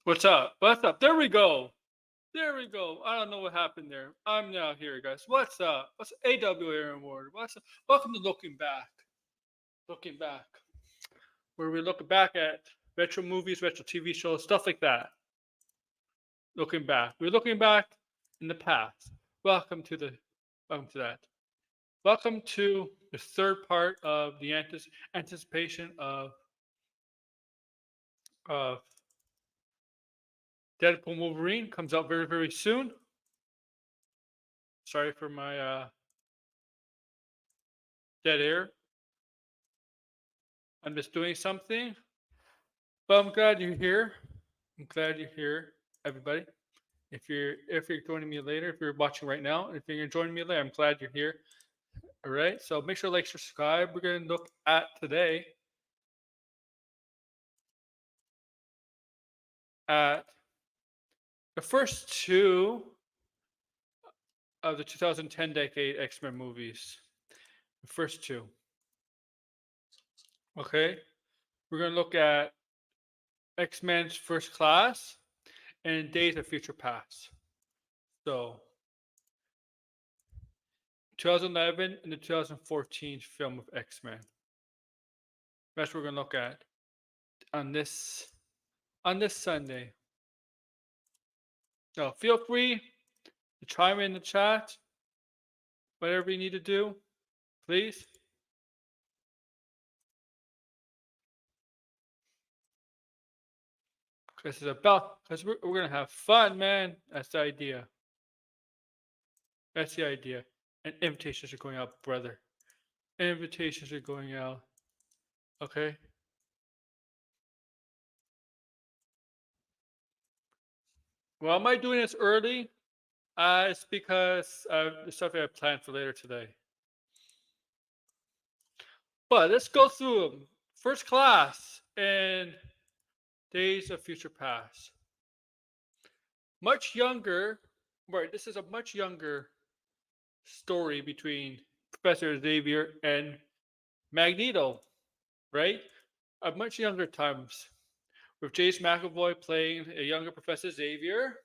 What's up? What's up? There we go. There we go. I don't know what happened there. I'm now here, guys. What's up? What's AW Aaron Ward? What's up? Welcome to Looking Back. Looking Back, where we look back at retro movies, retro TV shows, stuff like that. Looking back. We're looking back in the past. Welcome to the welcome to that. Welcome to the third part of the anticipation of Deadpool Wolverine. Comes out very, very soon. Sorry for my dead air. I'm just doing something, but I'm glad you're here. I'm glad you're here, everybody. If you're joining me later, if you're watching right now, if you're joining me later, I'm glad you're here. All right. So make sure to like, subscribe. We're gonna look at today at the first two of the 2010 decade X-Men movies. The first two. Okay. We're gonna look at X-Men's First Class and Days of Future Past. So 2011 and the 2014 film of X-Men. That's what we're gonna look at on this Sunday. So feel free to chime in the chat, whatever you need to do, please. Because we're gonna have fun, man. That's the idea. That's the idea. And invitations are going out, brother. Invitations are going out. Okay. Well, am I doing this early? It's because the stuff I have planned for later today. But let's go through them. First Class and Days of Future Past. Much younger, right? This is a much younger story between Professor Xavier and Magneto, right? At much younger times, with James McAvoy playing a younger Professor Xavier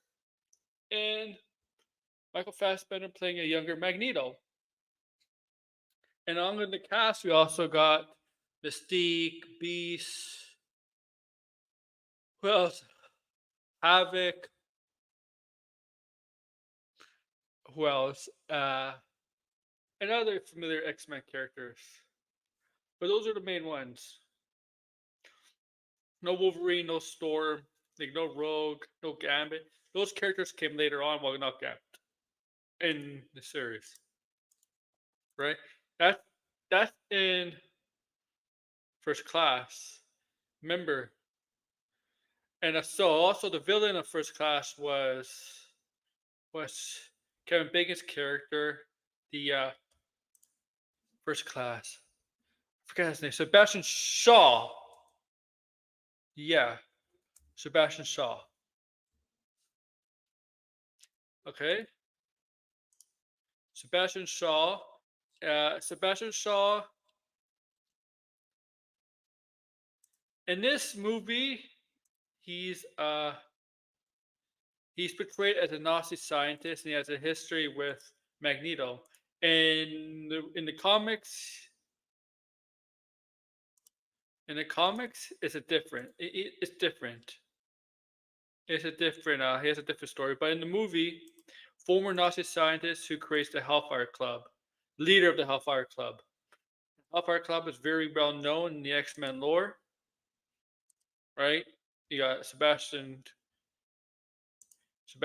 and Michael Fassbender playing a younger Magneto. And on in the cast, we also got Mystique, Beast, who else? Havoc, who else? And other familiar X-Men characters. But those are the main ones. No Wolverine, no Storm, like no Rogue, no Gambit. Those characters came later on, well, not Gambit, in the series, right? That's in First Class. Remember, and so also the villain of First Class was Kevin Bacon's character, the First Class. I forget his name. Sebastian Shaw. Yeah, Sebastian Shaw. Okay. Sebastian Shaw. Sebastian Shaw. In this movie, he's portrayed as a Nazi scientist, and he has a history with Magneto. In the comics, it's a different. It's different. It's a different. He has a different story. But in the movie, former Nazi scientist who creates the Hellfire Club, leader of the Hellfire Club. Hellfire Club is very well known in the X-Men lore, right? You got Sebastian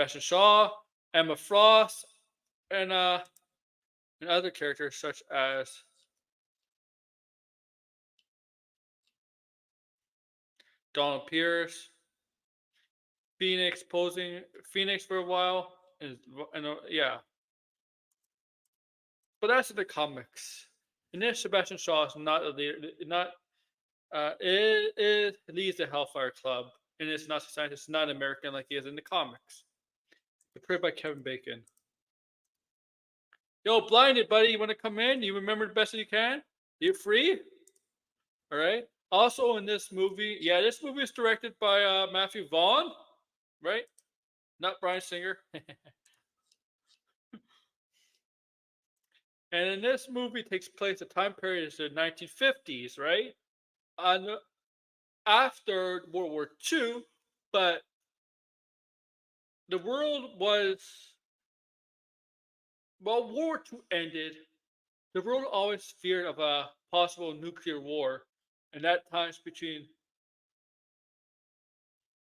Shaw, Emma Frost, and other characters such as Donald Pierce, Phoenix posing Phoenix for a while, and yeah. But that's in the comics. And this Sebastian Shaw is not a leader, not it leads the Hellfire Club, and it's not a scientist, not American like he is in the comics. Portrayed by Kevin Bacon. Yo, Blinded, buddy, you want to come in? You remember the best that you can? You free? All right. Also in this movie, yeah, this movie is directed by Matthew Vaughn. right? Not Bryan Singer. And in this movie takes place, the time period is the 1950s, right? On after World War II, but the world was, well, World War II ended. The world always feared of a possible nuclear war, and that times between.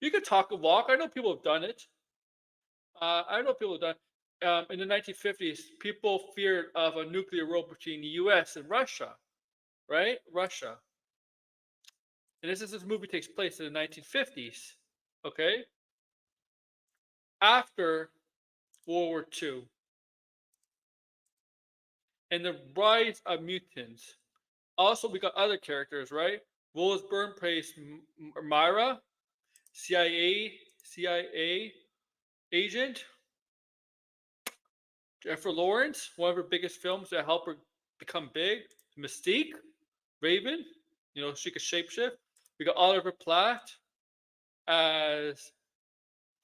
You could talk and walk. I know people have done it. I know people have done. In the 1950s, people feared of a nuclear war between the U.S. and Russia, right? Russia, and this movie takes place in the 1950s. Okay, after World War II, and the rise of mutants. Also, we got other characters, right? Willis Byrne plays Myra, CIA agent. Jennifer Lawrence, one of her biggest films that helped her become big. Mystique, Raven, she could shapeshift. We got Oliver Platt as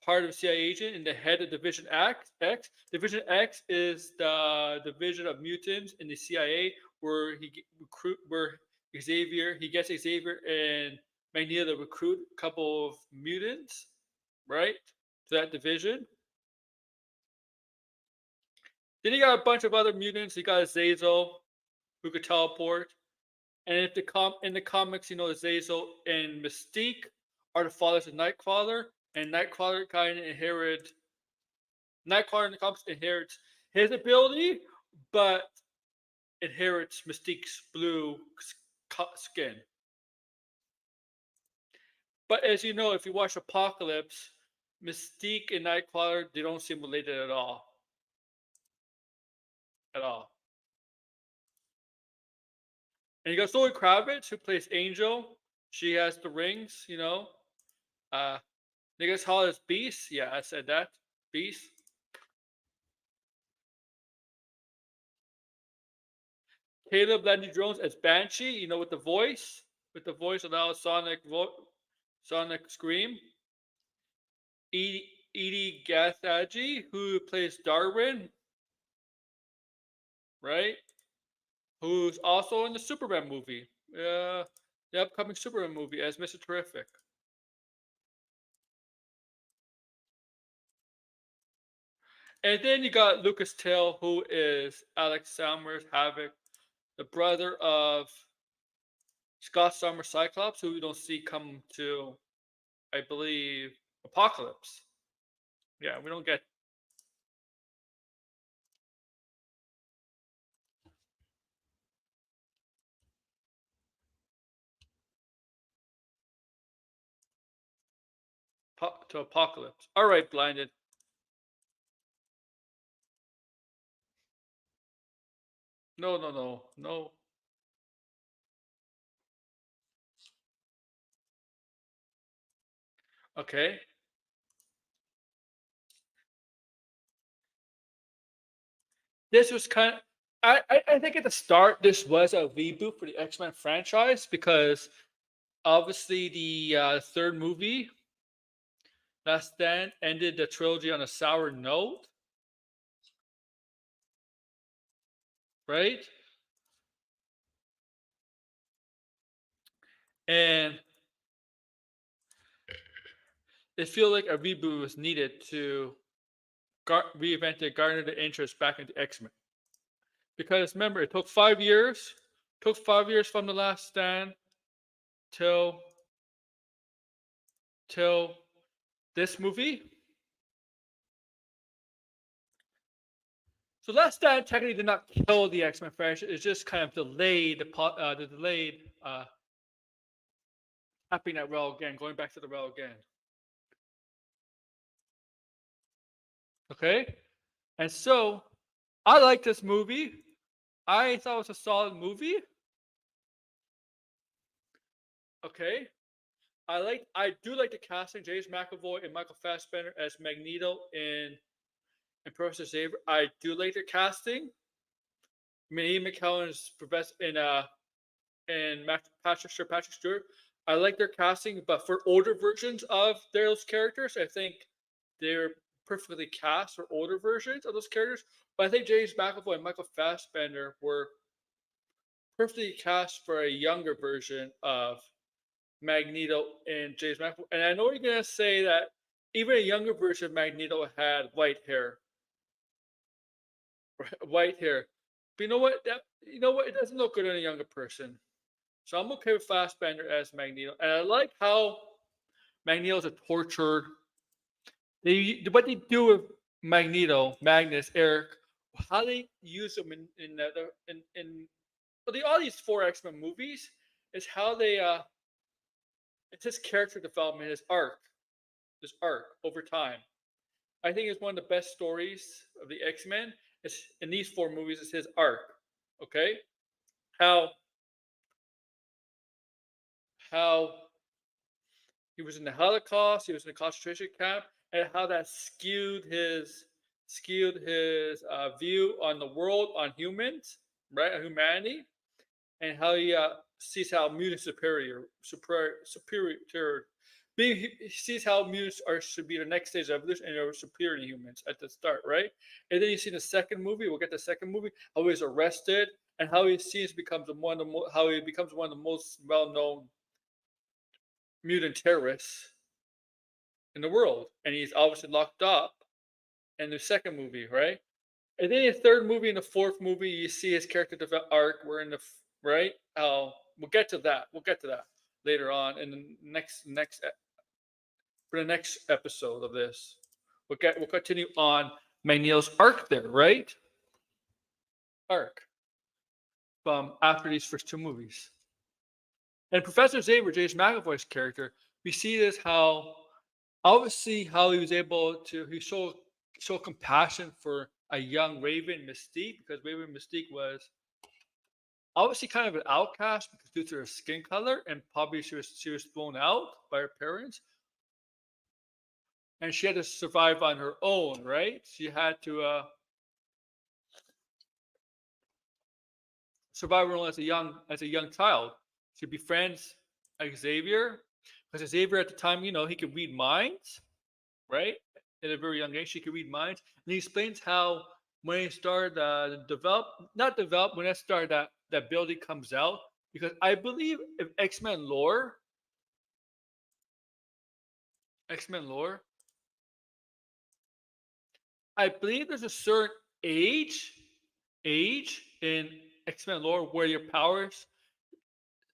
part of CIA agent and the head of Division X. Division X is the division of mutants in the CIA where he gets Xavier and Magneto to recruit a couple of mutants, right, to that division. Then you got a bunch of other mutants. You got Azazel, who could teleport. And if in the comics, Azazel and Mystique are the fathers of Nightcrawler, and Nightcrawler kind of Nightcrawler in the comics inherits his ability, but inherits Mystique's blue skin. But as you know, if you watch Apocalypse, Mystique and Nightcrawler, they don't seem related at all. At all. And you got Zoe Kravitz, who plays Angel. She has the rings. Niggas Hall is Beast. Yeah, I said that. Beast. Caleb Landry Jones as Banshee, with the voice. With the voice of the Sonic Scream. Edie Gathagi, who plays Darwin. Right? Who's also in the Superman movie. The upcoming Superman movie as Mr. Terrific. And then you got Lucas Till, who is Alex Summers Havoc, the brother of Scott Summers Cyclops, who we don't see come to, I believe, Apocalypse. Yeah, we don't get. To Apocalypse. All right, Blinded. No, no, no, no. Okay. This was kind of. I think at the start this was a reboot for the X-Men franchise because obviously the third movie, Last Stand, ended the trilogy on a sour note, right? And it feels like a reboot was needed to reinvent it, garner the interest back into X-Men. Because remember, it took 5 years. Took 5 years from the Last Stand till till this movie. So Last Stand technically did not kill the X-Men franchise. It just kind of delayed the delayed tapping that rail again, going back to the rail again. Okay, and so I like this movie. I thought it was a solid movie. Okay, I do like the casting, James McAvoy and Michael Fassbender as Magneto and Professor Xavier. I do like their casting. I mean, Ian McKellen is Professor and Patrick Stewart. I like their casting, but for older versions of those characters, I think they're perfectly cast for older versions of those characters. But I think James McAvoy and Michael Fassbender were perfectly cast for a younger version of Magneto and James McAvoy. And I know you're gonna say that even a younger version of Magneto had white hair, white hair. But you know what? It doesn't look good on a younger person. So I'm okay with Fassbender as Magneto, and I like how Magneto's a tortured. What they do with Magneto, Magnus, Eric, how they use him in well, all these four X-Men movies is how they it's his character development, his arc over time. I think it's one of the best stories of the X-Men. It's in these four movies is his arc. Okay, how how he was in the Holocaust, he was in a concentration camp, and how that skewed his view on the world, on humans, right, on humanity, and how he sees how mutants superior. He sees how mutants are should be the next stage of evolution and are superior to humans at the start, right? And then you see the second movie. We'll get the second movie. How he's arrested and how he sees becomes one of the how he becomes one of the most well-known mutant terrorists in the world, and he's obviously locked up in the second movie, right? And then in the third movie and the fourth movie, you see his character develop arc. We're in the right. We'll get to that. We'll get to that later on in the for the next episode of this. We'll continue on Magneto's arc there, right? Arc from after these first two movies. And Professor Xavier, James McAvoy's character, we see this how obviously how he was able to he show compassion for a young Raven Mystique because Raven Mystique was obviously kind of an outcast because due to her skin color and probably she was thrown out by her parents and she had to survive on her own, right? She had to survive on her own as a young child. She befriends Xavier because Xavier at the time, he could read minds, right? At a very young age, she could read minds, and he explains how when he started not develop, when that started that ability comes out. Because I believe if X Men lore, I believe there's a certain age in X Men lore where your powers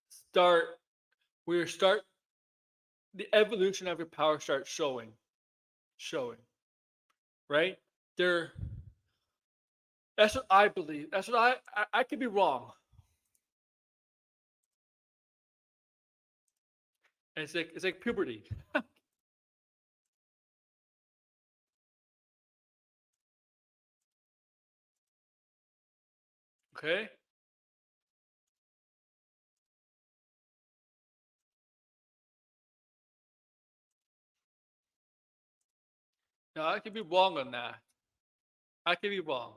start, where you start the evolution of your power starts showing, right? There, that's what I believe. That's what I could be wrong. And it's like puberty. Okay. Now I could be wrong on that. I could be wrong.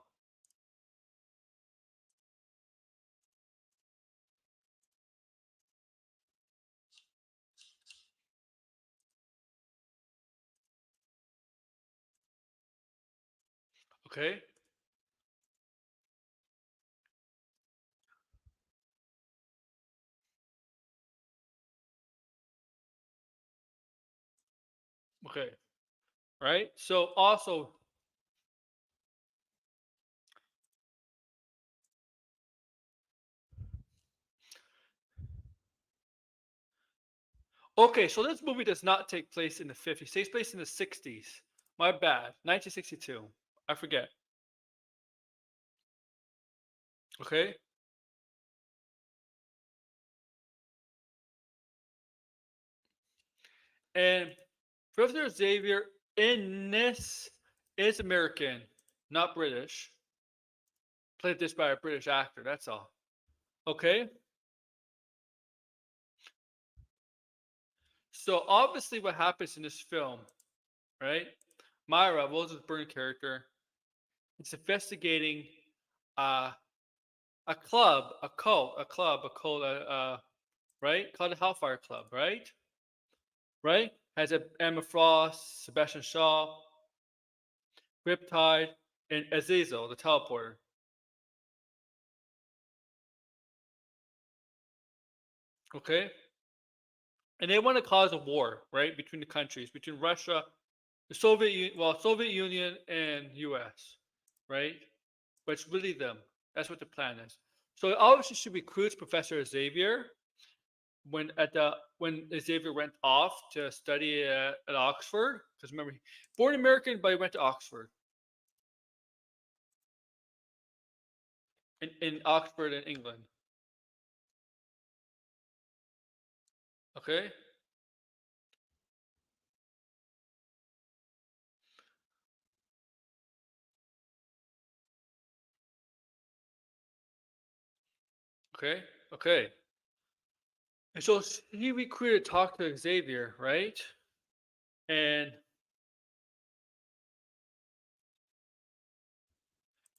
Okay. Okay. Right. So also, okay. So this movie does not take place in the 50s. It takes place in the 60s. My bad. 1962. I forget. Okay. And Professor Xavier in this is American, not British. Played this by a British actor. That's all. Okay. So obviously, what happens in this film, right? Myra, Rose's Byrne character, is investigating uh, a cult, right? Called the Hellfire Club, right? Right? Has a Emma Frost, Sebastian Shaw. Riptide, and Azazel, the teleporter. Okay, and they want to cause a war, right, between the countries, between Russia, the Soviet Union and U.S., right? But it's really them. That's what the plan is. So obviously she recruits Professor Xavier when Xavier went off to study at Oxford. Because remember, born American, but he went to Oxford in Oxford in England. Okay, okay, okay. And so he recruited, talked to Xavier, right? And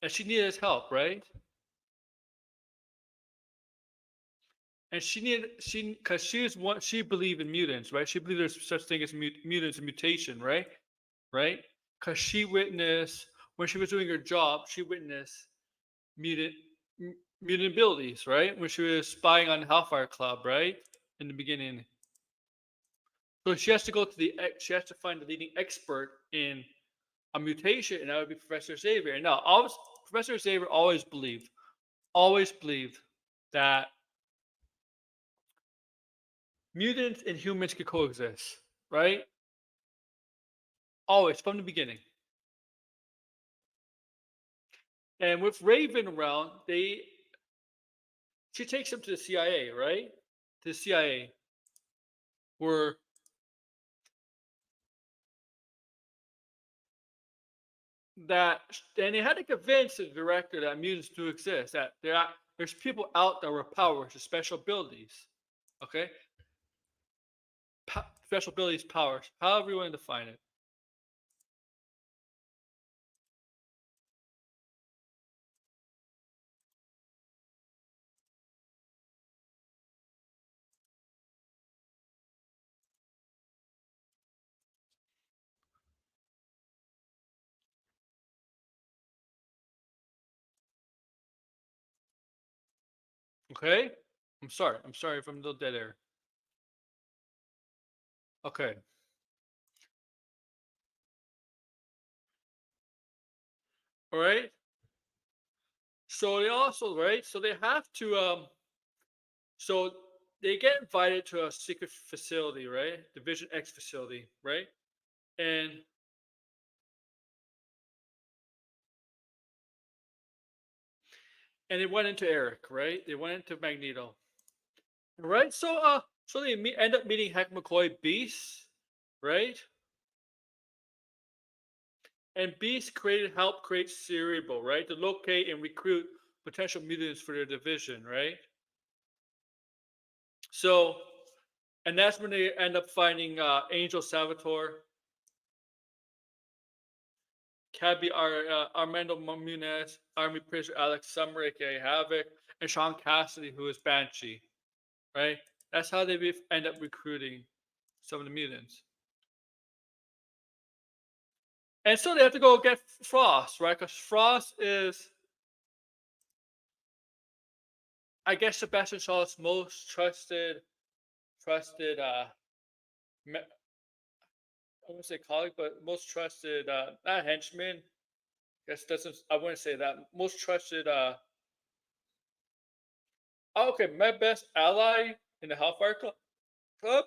she needed his help, right? And because she was one, she believed in mutants, right? She believed there's such thing as mutants and mutation, right? Right? Because she witnessed when she was doing her job, she witnessed mutant mutant abilities, right? When she was spying on Hellfire Club, right? In the beginning, so she has to go to she has to find the leading expert in a mutation, and that would be Professor Xavier. Now, Professor Xavier always believed that mutants and humans could coexist, right? Always from the beginning. And with Raven around, she takes him to the CIA, right? To the CIA, where that and they had to convince the director that mutants do exist. That there's people out there with powers, with special abilities. Okay, special abilities, powers, however you want to define it. Okay, I'm sorry if I'm a little dead air. Okay, all right. So they also right. So they have to So they get invited to a secret facility, right? Division X facility, right? And they went into Eric, right? They went into Magneto, right? So they end up meeting Heck McCoy, Beast, right? And Beast helped create Cerebral, right, to locate and recruit potential mutants for their division, right? So, and that's when they end up finding Angel Salvatore, Armando Munez, Army Prisoner Alex Summer, aka Havoc, and Sean Cassidy, who is Banshee, right? That's how they end up recruiting some of the mutants. And so they have to go get Frost, right? Because Frost is, I guess, Sebastian Shaw's most trusted, I wouldn't say colleague, but most trusted, not henchman. I wouldn't say that. Most trusted, okay, my best ally in the Club.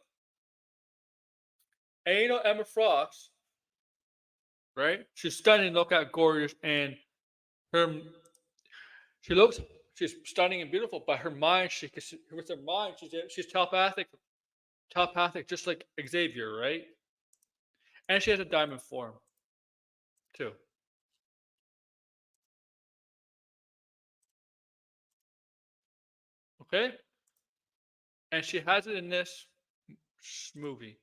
And you know Emma Frost, right? She's stunning, look at gorgeous, and her she looks she's stunning and beautiful. But her mind, with her mind, she's telepathic, just like Xavier, right? And she has a diamond form too. Okay, and she has it in this movie.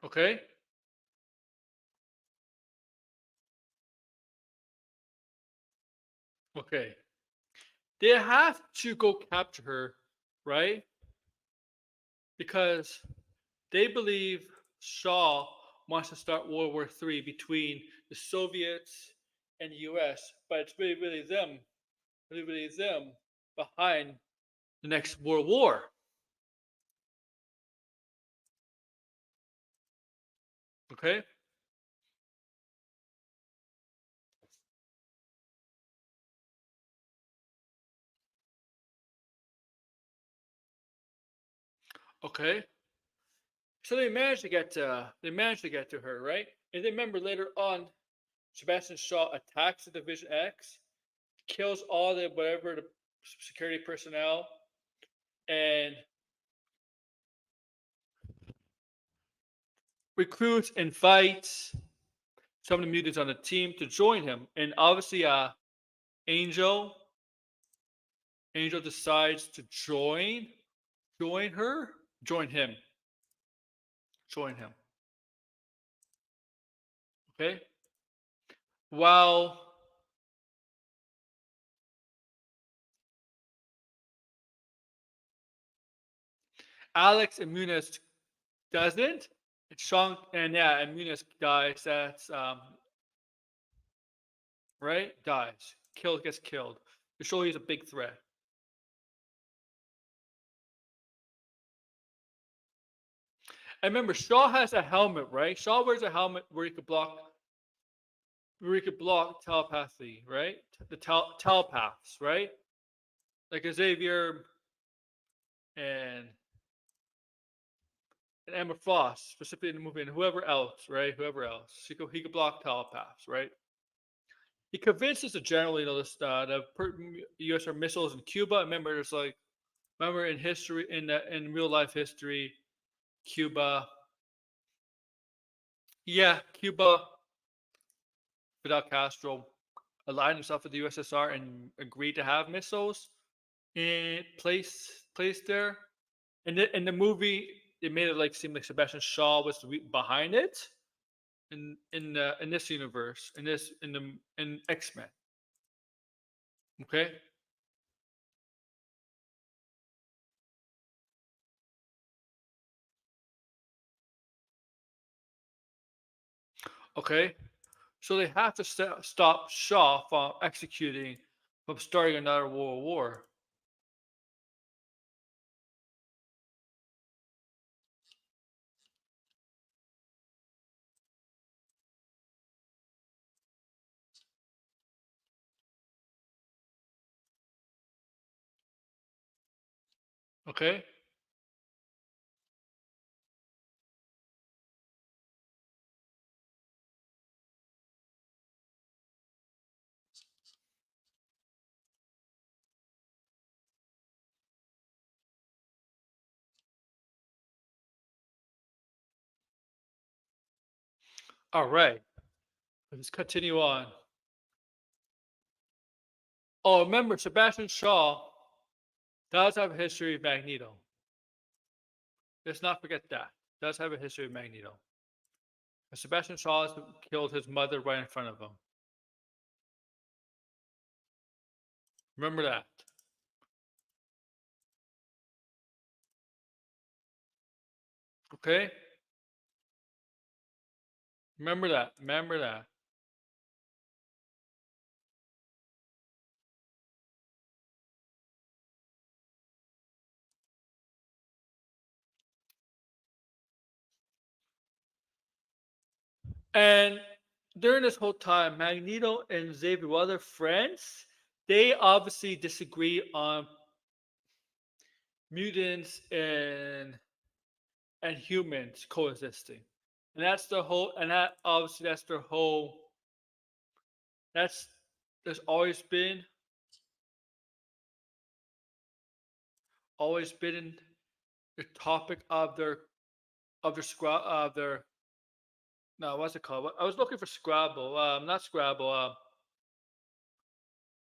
Okay, okay. They have to go capture her, right? Because they believe Shaw wants to start World War III between the Soviets and the US, but it's really them behind the next World War. Okay? Okay. So they managed to get to her, right? And then remember later on, Sebastian Shaw attacks the Division X, kills all the whatever the security personnel, and recruits and fights some of the mutants on the team to join him. And obviously, Angel Angel decides to join her, join him, join him. Okay. While Alex and Muniz doesn't, it's Sean and yeah, and Muniz dies. That's right, dies, gets killed. To show he's a big threat. And remember, Shaw has a helmet, right? Shaw wears a helmet where he could block telepathy, right? The telepaths, right? Like Xavier and Emma Frost, specifically in the movie, and whoever else, right? Whoever else, he could block telepaths, right? He convinces the general, this the U.S. missiles in Cuba. Remember in history, in real life history, Cuba, yeah, Cuba, Fidel Castro aligned himself with the USSR and agreed to have missiles in placed there. In the movie, it made it like seem like Sebastian Shaw was behind it. In this universe, in X-Men. Okay, okay. So they have to stop Shaw from starting another world war. Okay, all right. Let's continue on. Oh, remember Sebastian Shaw does have a history of Magneto. Let's not forget that. Does have a history of Magneto. And Sebastian Shaw has killed his mother right in front of him. Remember that. Okay? Remember that. Remember that. And during this whole time, Magneto and Xavier, while they're friends, they obviously disagree on mutants and humans coexisting. And that's the whole and that obviously that's their whole that's there's always been the topic of their no, what's it called? I was looking for Scrabble. Not Scrabble.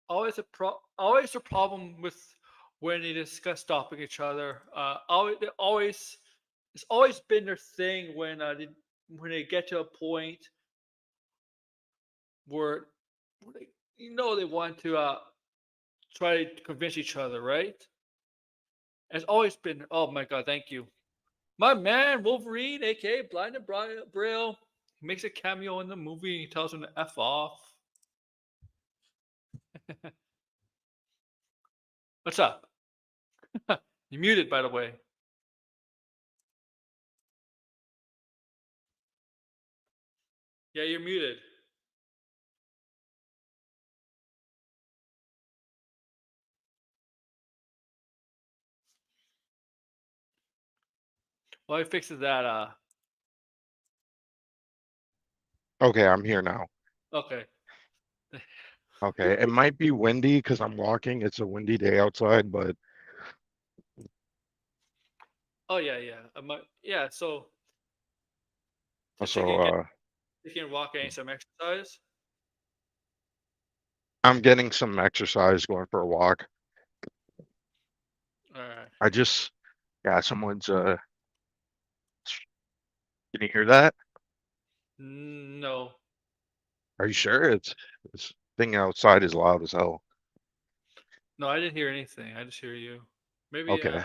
Always a problem with when they discuss stopping each other. It's always been their thing when they get to a point where, where they want to try to convince each other, right? It's always been. Oh my god, thank you, my man Wolverine, aka Blind and Braille. He makes a cameo in the movie. And he tells him to f off. What's up? You muted, by the way. Yeah, you're muted. While he fixes that, Okay, I'm here now. okay. Okay, it might be windy because I'm walking. It's a windy day outside, but Oh yeah, yeah. Yeah. So just so taking a walk, getting some exercise. I'm getting some exercise, going for a walk. All right. I just, yeah, someone's can you hear that? No, Are you sure? This thing outside is loud as hell. no, I didn't hear anything. I just hear you. Maybe Okay.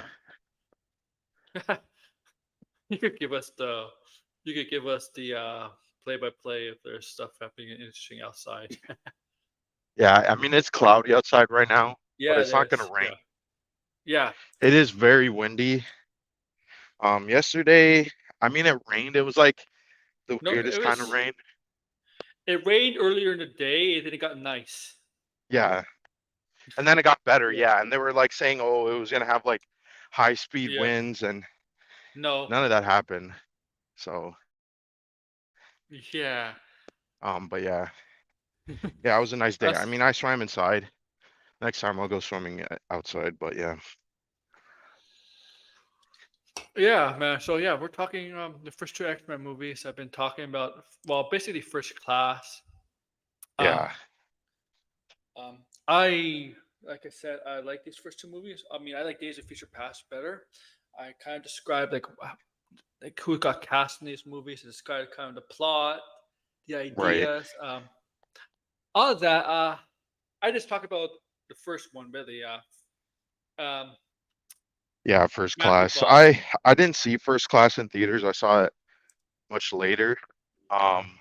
you could give us the you could give us the play by play if there's stuff happening interesting outside. Yeah, I mean it's cloudy outside right now, but Yeah, it it's not gonna is. rain. Yeah, yeah. It is very windy. Yesterday, I mean it rained. It was like the No, weirdest kind of rain. it rained earlier in the day and then it got nice. Yeah. And then it got better, Yeah, yeah. And they were like saying, oh, it was gonna have like high speed yeah. winds, and No, none of that happened. So, yeah. but yeah, yeah, it was a nice day. I That's mean, I swam inside. Next time I'll go swimming outside, but yeah, yeah, man. So yeah, we're talking the first two X Men movies. I've been talking about well, basically First Class. yeah, Um, I like I said, I like these first two movies. I mean, I like Days of Future Past better. I kind of described like who got cast in these movies. I described kind of the plot, the right. ideas. All of that. I just talk about the first one really. Um, Yeah, first Matthew class. Vaughn. I didn't see first class in theaters. I saw it much later. Um,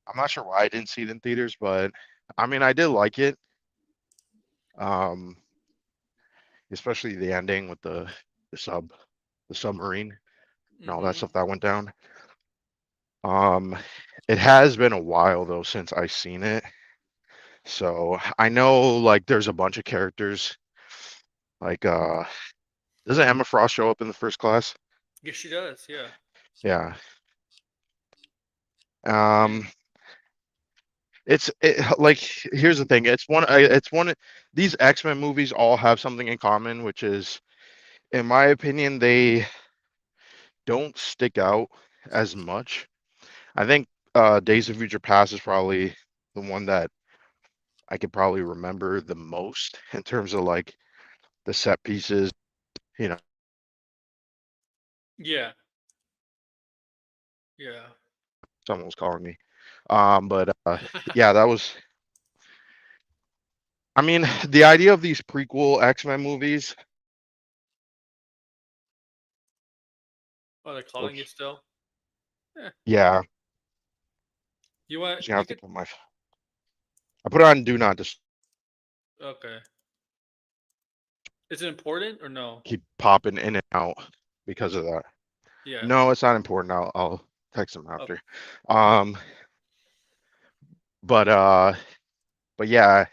I'm not sure why I didn't see it in theaters, but I mean, I did like it. Um, especially the ending with the sub the submarine and all that Mm-hmm. stuff that went down. Um, it has been a while though since I've seen it. So I know like there's a bunch of characters like doesn't Emma Frost show up in the first class? Yes, she does. Yeah. Yeah. Yeah. Um like here's the thing. It's one these X-Men movies all have something in common, which is in my opinion they don't stick out as much. I think Days of Future Past is probably the one that I could probably remember the most in terms of like the set pieces, you know, Yeah. Yeah. someone was calling me. But yeah, that was I mean, the idea of these prequel X-Men movies, Oh, they're calling you which still. Yeah. yeah, You want just gonna you have to could. put my I put it on do not just Okay. Is it important or no? keep popping in and out because of that. Yeah. No, it's not important. I'll text them Oh, after. Um, but uh, but yeah,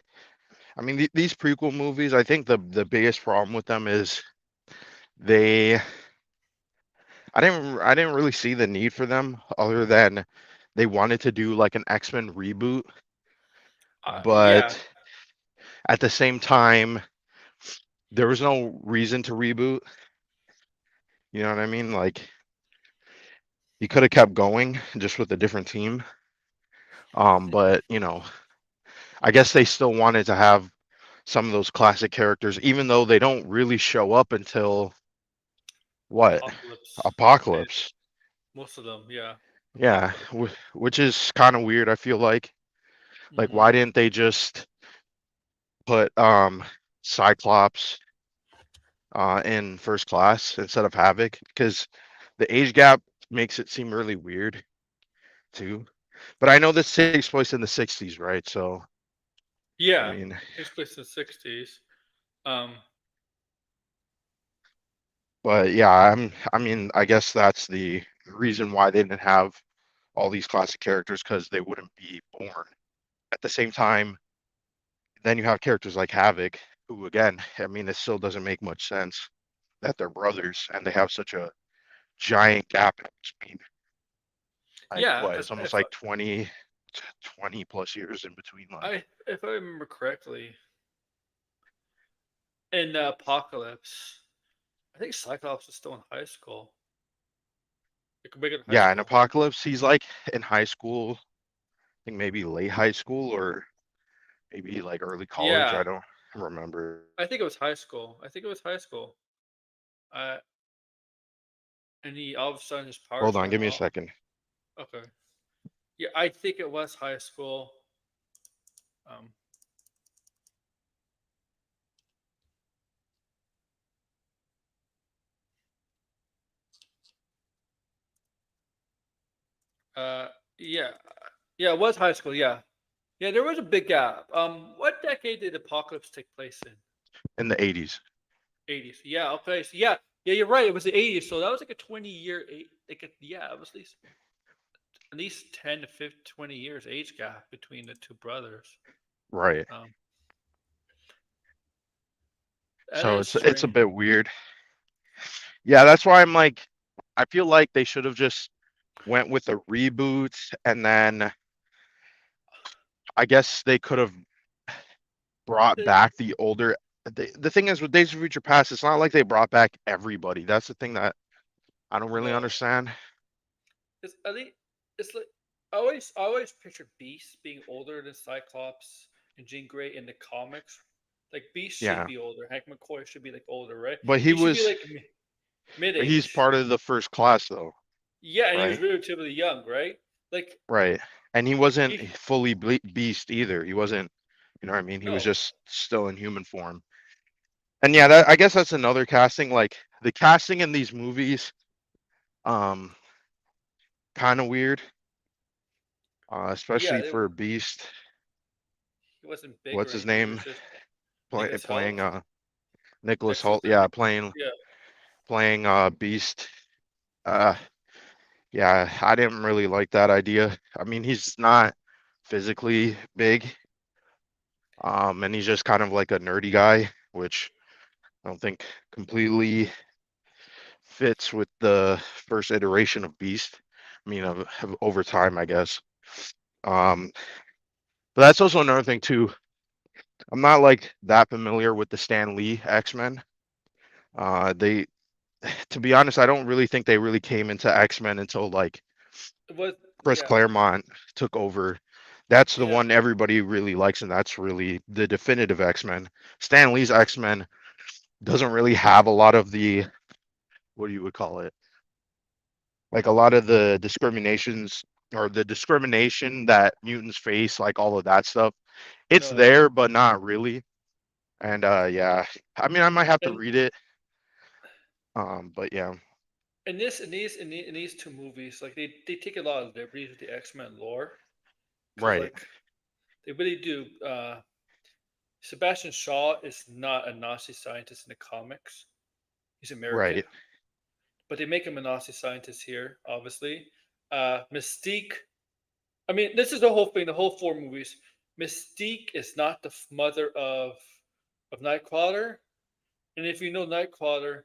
I mean these prequel movies, I think the biggest problem with them is they I didn't really see the need for them other than they wanted to do like an X-Men reboot, yeah. but at the same time there was no reason to reboot. You know what I mean? Like you could have kept going just with a different team. But you know, I guess they still wanted to have some of those classic characters, even though they don't really show up until what? Apocalypse. And Apocalypse. most of them, yeah. Yeah, Apocalypse. which is kind of weird, I feel like. Like, why Mm-hmm. didn't they just put Cyclops in first class instead of Havoc because the age gap makes it seem really weird too. But I know this takes place in the 60s, right? So, I Yeah, mean, takes place in the '60s. Um, but yeah, I mean, I guess that's the reason why they didn't have all these classic characters because they wouldn't be born. At the same time, then you have characters like Havoc, who again, I mean, it still doesn't make much sense that they're brothers and they have such a giant gap in between. Like yeah, what? because It's almost like 20 plus years in between. Like, if I remember correctly, in Apocalypse, I think Cyclops is still in high school. Like big in high yeah, in school. Apocalypse, he's like in high school, I think maybe late high school or maybe like early college. Yeah, I don't remember. I think it was high school. I think it was high school. Uh, and he all of a sudden his Hold powers on, went give me a off. second. Okay. Yeah, I think it was high school. Um, uh, yeah, yeah, it was high school. Yeah, yeah, there was a big gap. What decade did Apocalypse take place in? In the 80s. '80s. Yeah. Okay. So yeah, yeah, you're right. It was the '80s. So that was like a 20-year, yeah, it was at least 10 to 15, 20 years age gap between the two brothers. Right. Um, that So is it's a strange. bit weird. Yeah, that's why I'm like, I feel like they should have just went with a reboot, and then I guess they could have brought It, back the older. The thing is with Days of Future Past, it's not like they brought back everybody. That's the thing that I don't really no, understand. it's at least it's like I always pictured Beast being older than Cyclops and Jean Grey in the comics. Like Beast should Yeah, be older. Hank McCoy should be like older, right? but He should be like mid he's age. part of the first class though, Yeah, and he was right? relatively young, right? Like Right. And he wasn't he fully beast either. He wasn't, you know what I mean? He was no, just still in human form. And yeah, that I guess that's another casting. Like the casting in these movies, um, kind of weird, yeah, especially for Beast. he wasn't big What's or his anything. He name? was just Nicholas Playing Holt. Nicholas Excellent. Holt. Yeah, playing Yeah, playing Beast. Uh, yeah, I didn't really like that idea. I mean, he's not physically big, and he's just kind of like a nerdy guy, which I don't think completely fits with the first iteration of Beast. I mean, of over time, I guess. Um, but that's also another thing too. I'm not like that familiar with the Stan Lee X-Men. They, to be honest, I don't really think they really came into X-Men until like it was. Chris Yeah, Claremont took over. That's the yeah. one everybody really likes, and that's really the definitive X-Men. Stan Lee's X-Men doesn't really have a lot of the, what do you would call it? Like a lot of the discriminations or the discrimination that mutants face, like all of that stuff. It's No, there, but not really. And yeah, I mean, I might have to and read it. But yeah, in these two movies, like they take a lot of liberties with the X Men lore because right, like they really do. Sebastian Shaw is not a Nazi scientist in the comics. He's American, right, but they make him a Nazi scientist here, obviously. Mystique. I mean, this is the whole thing. The whole four movies. Mystique is not the mother of Nightcrawler, and if you know Nightcrawler,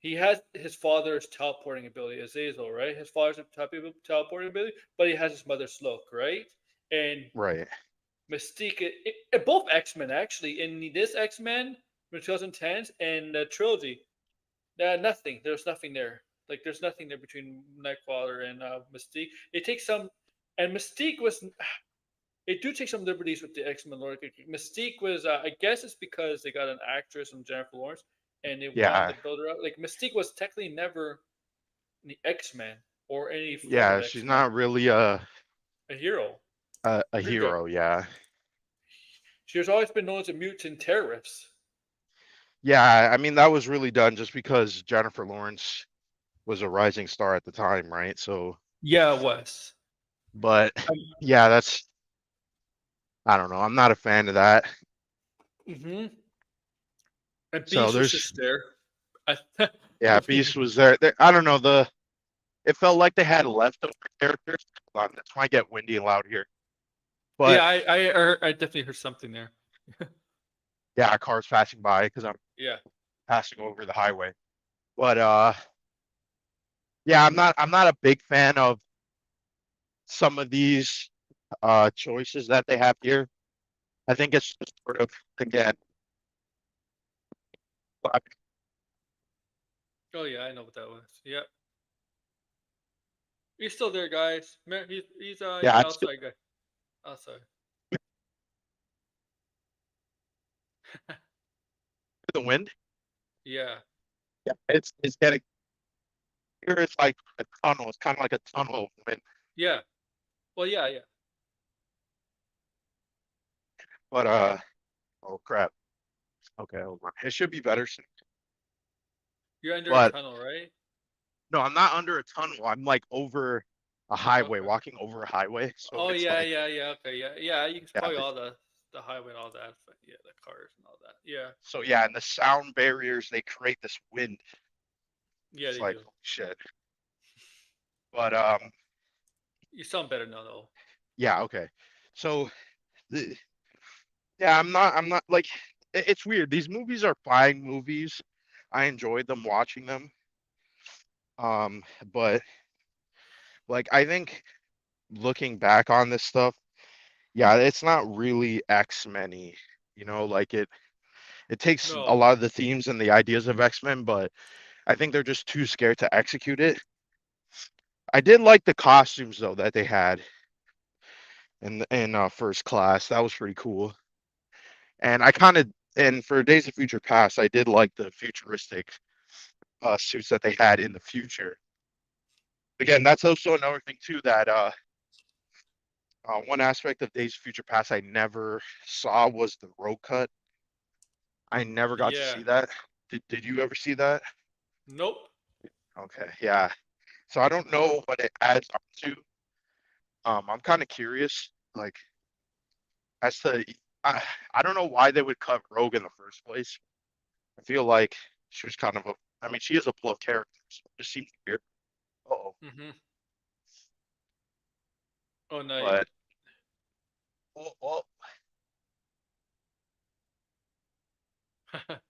he has his father's teleporting ability, Azazel, right? His father's teleporting ability, but he has his mother's look, right? And right. Mystique, both X Men actually, in this X Men from 2010s and the trilogy, nothing. There's nothing there. Like there's nothing there between Nightcrawler and Mystique. It takes some, and Mystique was. It do take some liberties with the X Men lore. Mystique was, I guess, it's because they got an actress from Jennifer Lawrence, and they wanted Yeah, to build her up. Like Mystique was technically never in the X Men or any form yeah. of She's X Men not really a hero. a Good guy. hero. Yeah, She has always been known as a mutant terrorist. Yeah, I mean that was really done just because Jennifer Lawrence was a rising star at the time, right? So, Yeah, it was. but Um, yeah, that's I don't know. I'm not a fan of that. hmm And So Beast was there's just there. I, yeah, I mean, Beast was there. I don't know the. It felt like they had leftover characters. Hold on, that's why I get windy and loud here. yeah, But I definitely heard something there. yeah, cars passing by because I'm Yeah, passing over the highway. But yeah, I'm not a big fan of some of these choices that they have here. I think it's just sort of again. oh yeah, I know what that was. Yep, he's still there, guys. He's Yeah, the it's outside guy. Outside. the wind. Yeah, Yeah, it's getting here. It's like a tunnel. It's kind of like a tunnel of wind. yeah. Well, yeah, yeah. But oh crap. Okay, hold on. It should be better soon. You're under a But tunnel, right? no, I'm not under a tunnel. I'm like over a highway, Okay. walking over a highway. So Oh it's yeah, like yeah, yeah. Okay, yeah, yeah. You can yeah. probably all the highway and all that. But yeah, the cars and all that. Yeah, So yeah, and the sound barriers they create this wind. yeah, It's they like do. oh, shit. But You sound better now, though. yeah, okay. So the, yeah, I'm not like it's weird. These movies are fine movies. I enjoyed them watching them. Um, but like I think looking back on this stuff, yeah, it's not really X-Men-y. Like it takes a No. lot of the themes and the ideas of X-Men, but I think they're just too scared to execute it. I did like the costumes though that they had in First Class. That was pretty cool. And I kind of and for Days of Future Past, I did like the futuristic suits that they had in the future. Again, that's also another thing too that one aspect of Days of Future Past I never saw was the road cut. I never got to Yeah. see that. Did you ever see that? Nope. Okay, yeah. So I don't know what it adds up to. I'm kind of curious, like as to I, I don't know why they would cut Rogue in the first place. I feel like she was kind of a. I mean, she is a beloved character, so it just seems weird. Oh, Mm-hmm. Oh no. but oh,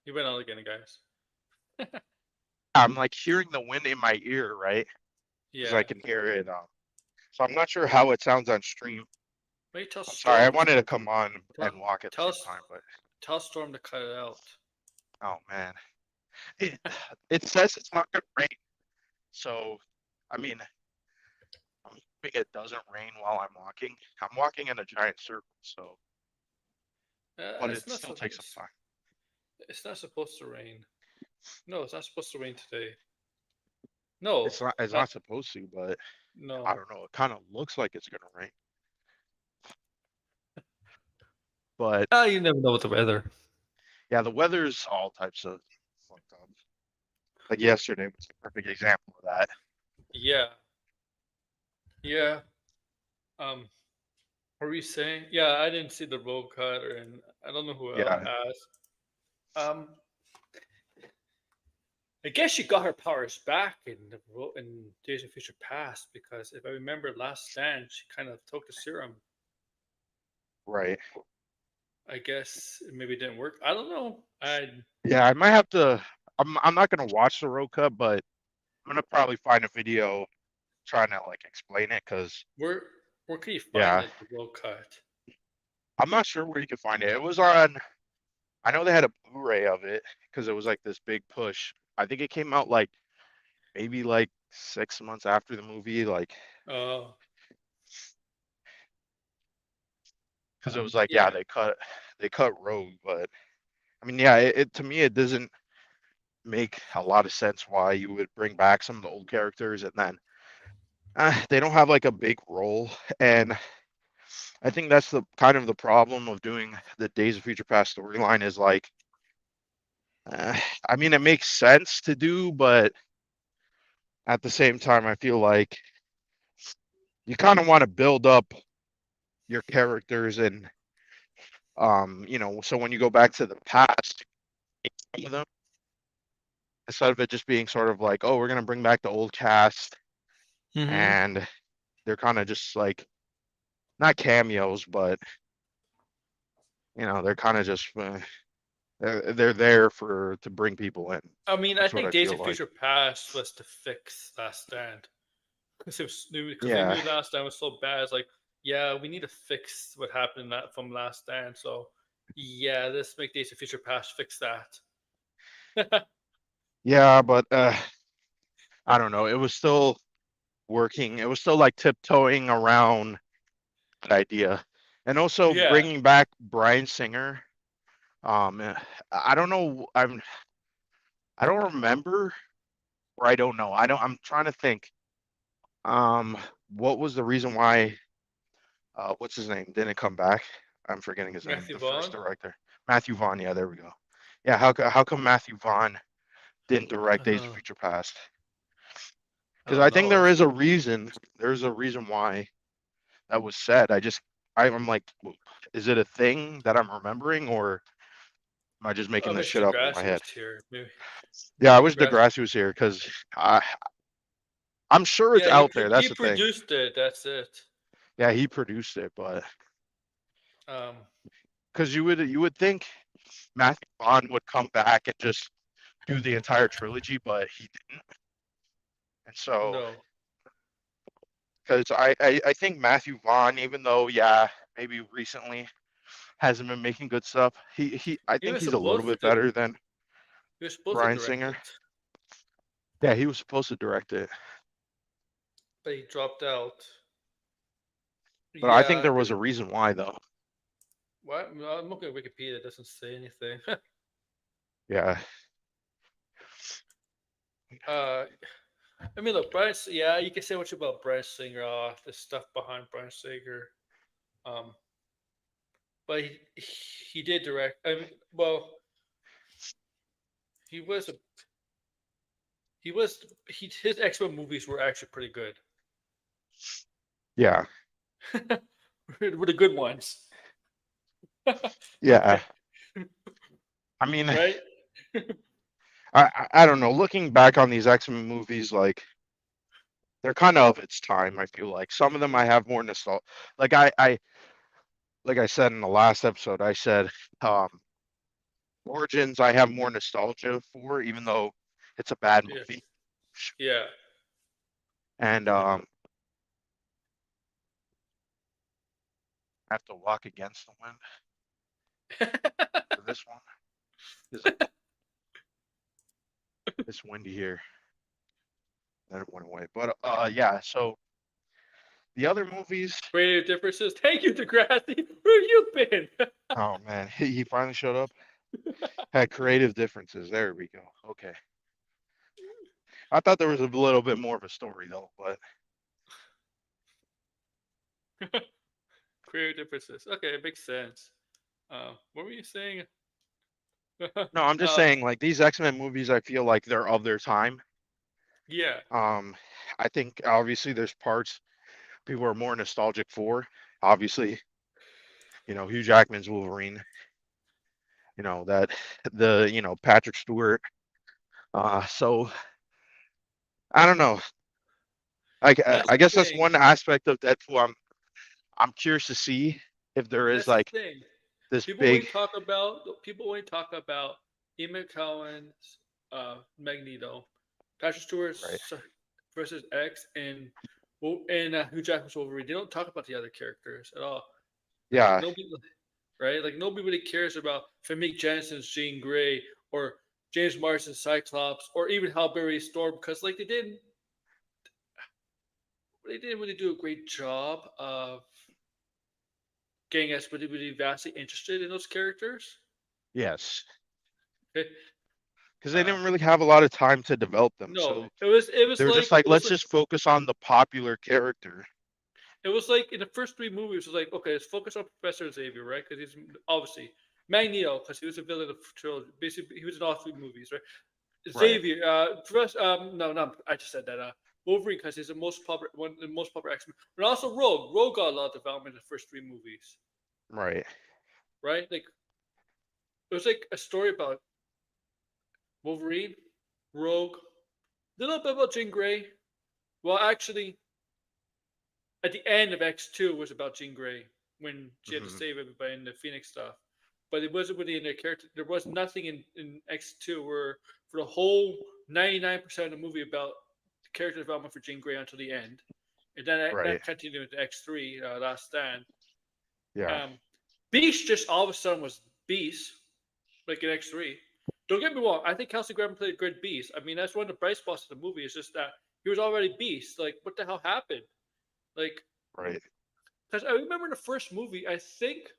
You went out again, guys. I'm like hearing the wind in my ear, right? Because I Yeah. can hear it. So I'm not sure how it sounds on stream. Maybe tell I'm sorry, I Storm to wanted to come on tell and walk at the tell, same time, but tell Storm to cut it out. oh man, it it says it's not gonna rain. So, I mean, I'm hoping it doesn't rain while I'm walking. I'm walking in a giant circle, so but It's it not still takes some supposed. time. It's not supposed to rain. No, it's not supposed to rain today. No, It's not not supposed to, but I no. don't know. It kind of looks like it's gonna rain, but Ah, you never know with the weather. yeah, the weather's all types of fucked up. Like yesterday was a perfect example of that. Yeah. Yeah. Um. What were you saying? Yeah, I didn't see the road cut, and I don't know who else Yeah, has. Um. I guess she got her powers back in Days of Future Past because if I remember Last Stand, she kind of took the serum. right. I guess maybe it didn't work. I don't know. I Yeah, I might have to. I'm not gonna watch the Road Cup, but I'm gonna probably find a video trying to like explain it because where where can you find yeah, the road cut? I'm not sure where you can find it. It was on. I know they had a Blu-ray of it because it was like this big push. I think it came out like maybe like 6 months after the movie, like Oh, because it was like yeah yeah. they cut Rogue, but I mean yeah, it to me it doesn't make a lot of sense why you would bring back some of the old characters and then they don't have like a big role and I think that's the kind of the problem of doing the Days of Future Past storyline is like, uh, I mean, it makes sense to do, but at the same time, I feel like you kind of want to build up your characters and so when you go back to the past, some of them, instead of it just being sort of like, oh, we're gonna bring back the old cast Mm-hmm. and they're kind of just like not cameos, but they're kind of just they're there for to bring people in. I mean, I That's what think I Days feel of like. Future Past was to fix Last Stand because they Yeah, knew Last Stand was so bad. It's like, yeah, we need to fix what happened in that from Last Stand. So, yeah, let's make Days of Future Past fix that. yeah, but I don't know. It was still working. It was still like tiptoeing around that idea, and also Yeah, bringing back Bryan Singer. I don't know. I don't remember, or I don't know. I don't. I'm trying to think. Um, what was the reason why? What's his name? Didn't come back. I'm forgetting his name. Matthew The first Vaughn. director, Matthew Vaughn. Yeah, there we go. Yeah, how come Matthew Vaughn didn't direct Days of Uh, Future Past? I Because don't I think know. there is a reason. There's a reason why that was said. I'm like, is it a thing that I'm remembering, or am I just making this Mr. shit up in my Degrassi was head? here. Maybe Yeah, I wish Degrassi. Degrassi was here because I'm sure it's Yeah, out there. That's he the thing. produced it. That's it. Yeah, he produced it, but Um, because you would think Matthew Vaughn would come back and just do the entire trilogy, but he didn't. And so, no, because I think Matthew Vaughn, even though yeah, maybe recently hasn't been making good stuff, he I he think was he's a little supposed bit to. better than He was supposed to Bryan direct Singer. it, Yeah, he was supposed to direct it, but he dropped out. but I think Yeah, there was a reason why though. what? I'm looking at Wikipedia. It doesn't say anything. Yeah, uh, I mean, look, Brian. Yeah, you can say what you about Brian Singer. The stuff behind Brian Singer. Um, but he did direct. I mean, well, he was a his X Men movies were actually pretty good. yeah, Were the good ones. yeah. Okay, I mean, right? I don't know. Looking back on these X-Men movies, like they're kind of its time. I feel like some of them I have more nostalgia. Like like I said in the last episode, I said um, Origins I have more nostalgia for, even though it's a bad Yeah, movie. yeah. And I have to walk against the wind for this one because it's windy here. Then it went away. But yeah. So the other movies. Creative differences. Thank you, Degrassi. Where you been? Oh man, he finally showed up. Had creative differences. There we go. Okay. I thought there was a little bit more of a story though, but Creative differences. Okay, it makes sense. What were you saying? no, I'm just uh, saying like these X-Men movies I feel like they're of their time. yeah, Um I think obviously there's parts people are more nostalgic for. Obviously, Hugh Jackman's Wolverine, that Patrick Stewart. So I don't know. that's I the guess that's thing. one aspect of Deadpool I'm curious to see if there is That's the like thing. this big People only talk about Ian McKellen's Magneto, Patrick Stewart right. versus X, and Hugh Jackman's Wolverine. They don't talk about the other characters at all. Like Yeah, nobody, right? Like nobody really cares about Famke Janssen's Jean Grey or James Marsden's Cyclops or even Hal Berry's Storm because like they didn't really do a great job of getting us really vastly interested in those characters. yes. Okay. Because they Uh, didn't really have a lot of time to develop them. no, So it was they're just like, it was let's like just focus on the popular character. It was like in the first three movies, it was like, okay, let's focus on Professor Xavier, right? Because he's obviously Magneto, because he was a villain of the trilogy. Basically, he was in all three movies, right? Right. Xavier, Professor, no, no, I just said that. Wolverine, because he's the most popular one, the most popular X Men, but also Rogue. Rogue got a lot of development in the first three movies, Right. right? Like it was like a story about Wolverine, Rogue, a little bit about Jean Grey. Well, actually, at the end of X2 was about Jean Grey when she had to Hmm. save everybody in the Phoenix stuff. But it wasn't really in their character. There was nothing in X2 where for the whole 99% of the movie about character development for Jean Grey until the end. And then Right. that continued into X3, Last Stand. Yeah. Um, Beast just all of a sudden was Beast, like in X3. Don't get me wrong. I think Kelsey Grammer played a good Beast. I mean, that's one of the bright spots of the movie. Is just that he was already Beast. Like, what the hell happened? Like, Right. because I remember in the first movie, I think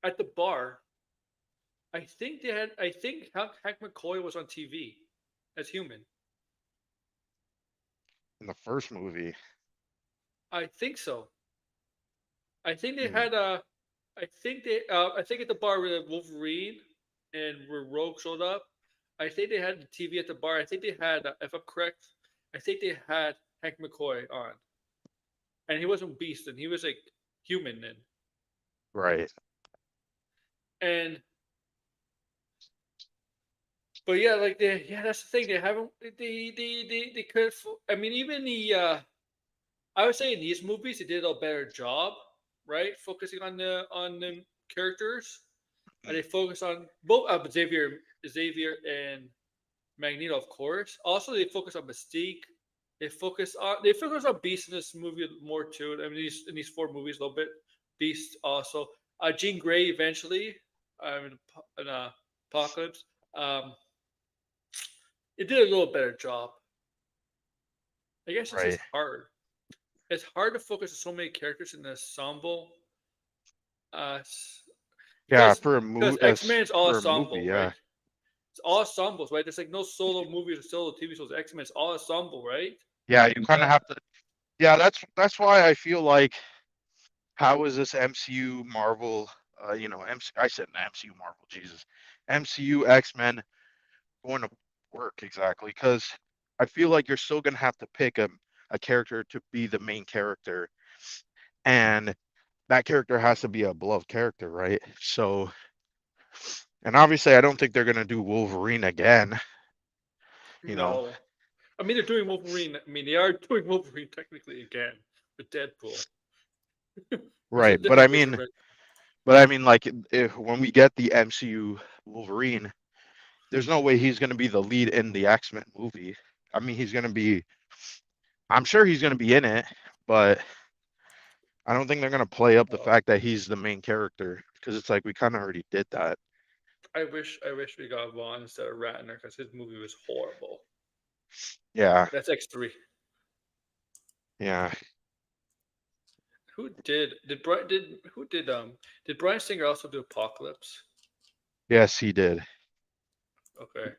at the bar, I think they had, I think Hank McCoy was on TV as human. In the first movie. I think so. I think they Hmm. had I think at the bar where Wolverine and where Rogue showed up, I think they had the TV at the bar. I think they had, if I'm correct, I think they had Hank McCoy on, and he wasn't Beast, and he was like human then. Right. And but yeah, like yeah, that's the thing. They haven't they could. I mean, even the I would say in these movies they did a better job, right? Focusing on the characters, and they focus on both Xavier and Magneto, of course. Also, they focus on Mystique. They focus on Beast in this movie more too. I mean, in these four movies a little bit. Beast also. Jean Grey eventually. In Apocalypse. Um, it did a little better job. I guess it's Right. just hard. It's hard to focus on so many characters in the ensemble. Uh, Yeah. because X Men is all For a movie. ensemble, right? Yeah. It's all ensembles, right? There's like no solo movies or solo TV shows. X Men is all ensemble, right? Yeah. You kind of Uh, have to. Yeah. That's why I feel like how is this MCU Marvel? I said MCU Marvel. Jesus. MCU X Men going to work exactly because I feel like you're still gonna have to pick a character to be the main character, and that character has to be a beloved character, right? So, and obviously, I don't think they're gonna do Wolverine again. You know, no, I mean they're doing Wolverine. I mean they are doing Wolverine technically again with Deadpool, which is right? a different version of it. But I mean, like, if when we get the MCU Wolverine, there's no way he's gonna be the lead in the X-Men movie. I mean, he's gonna be. I'm sure he's gonna be in it, but I don't think they're gonna play up the Oh, fact that he's the main character because it's like we kind of already did that. I wish we got Vaughn instead of Ratner because his movie was horrible. Yeah, That's X3. yeah, Who did Brian did Brian Singer also do Apocalypse? yes, he did. Okay,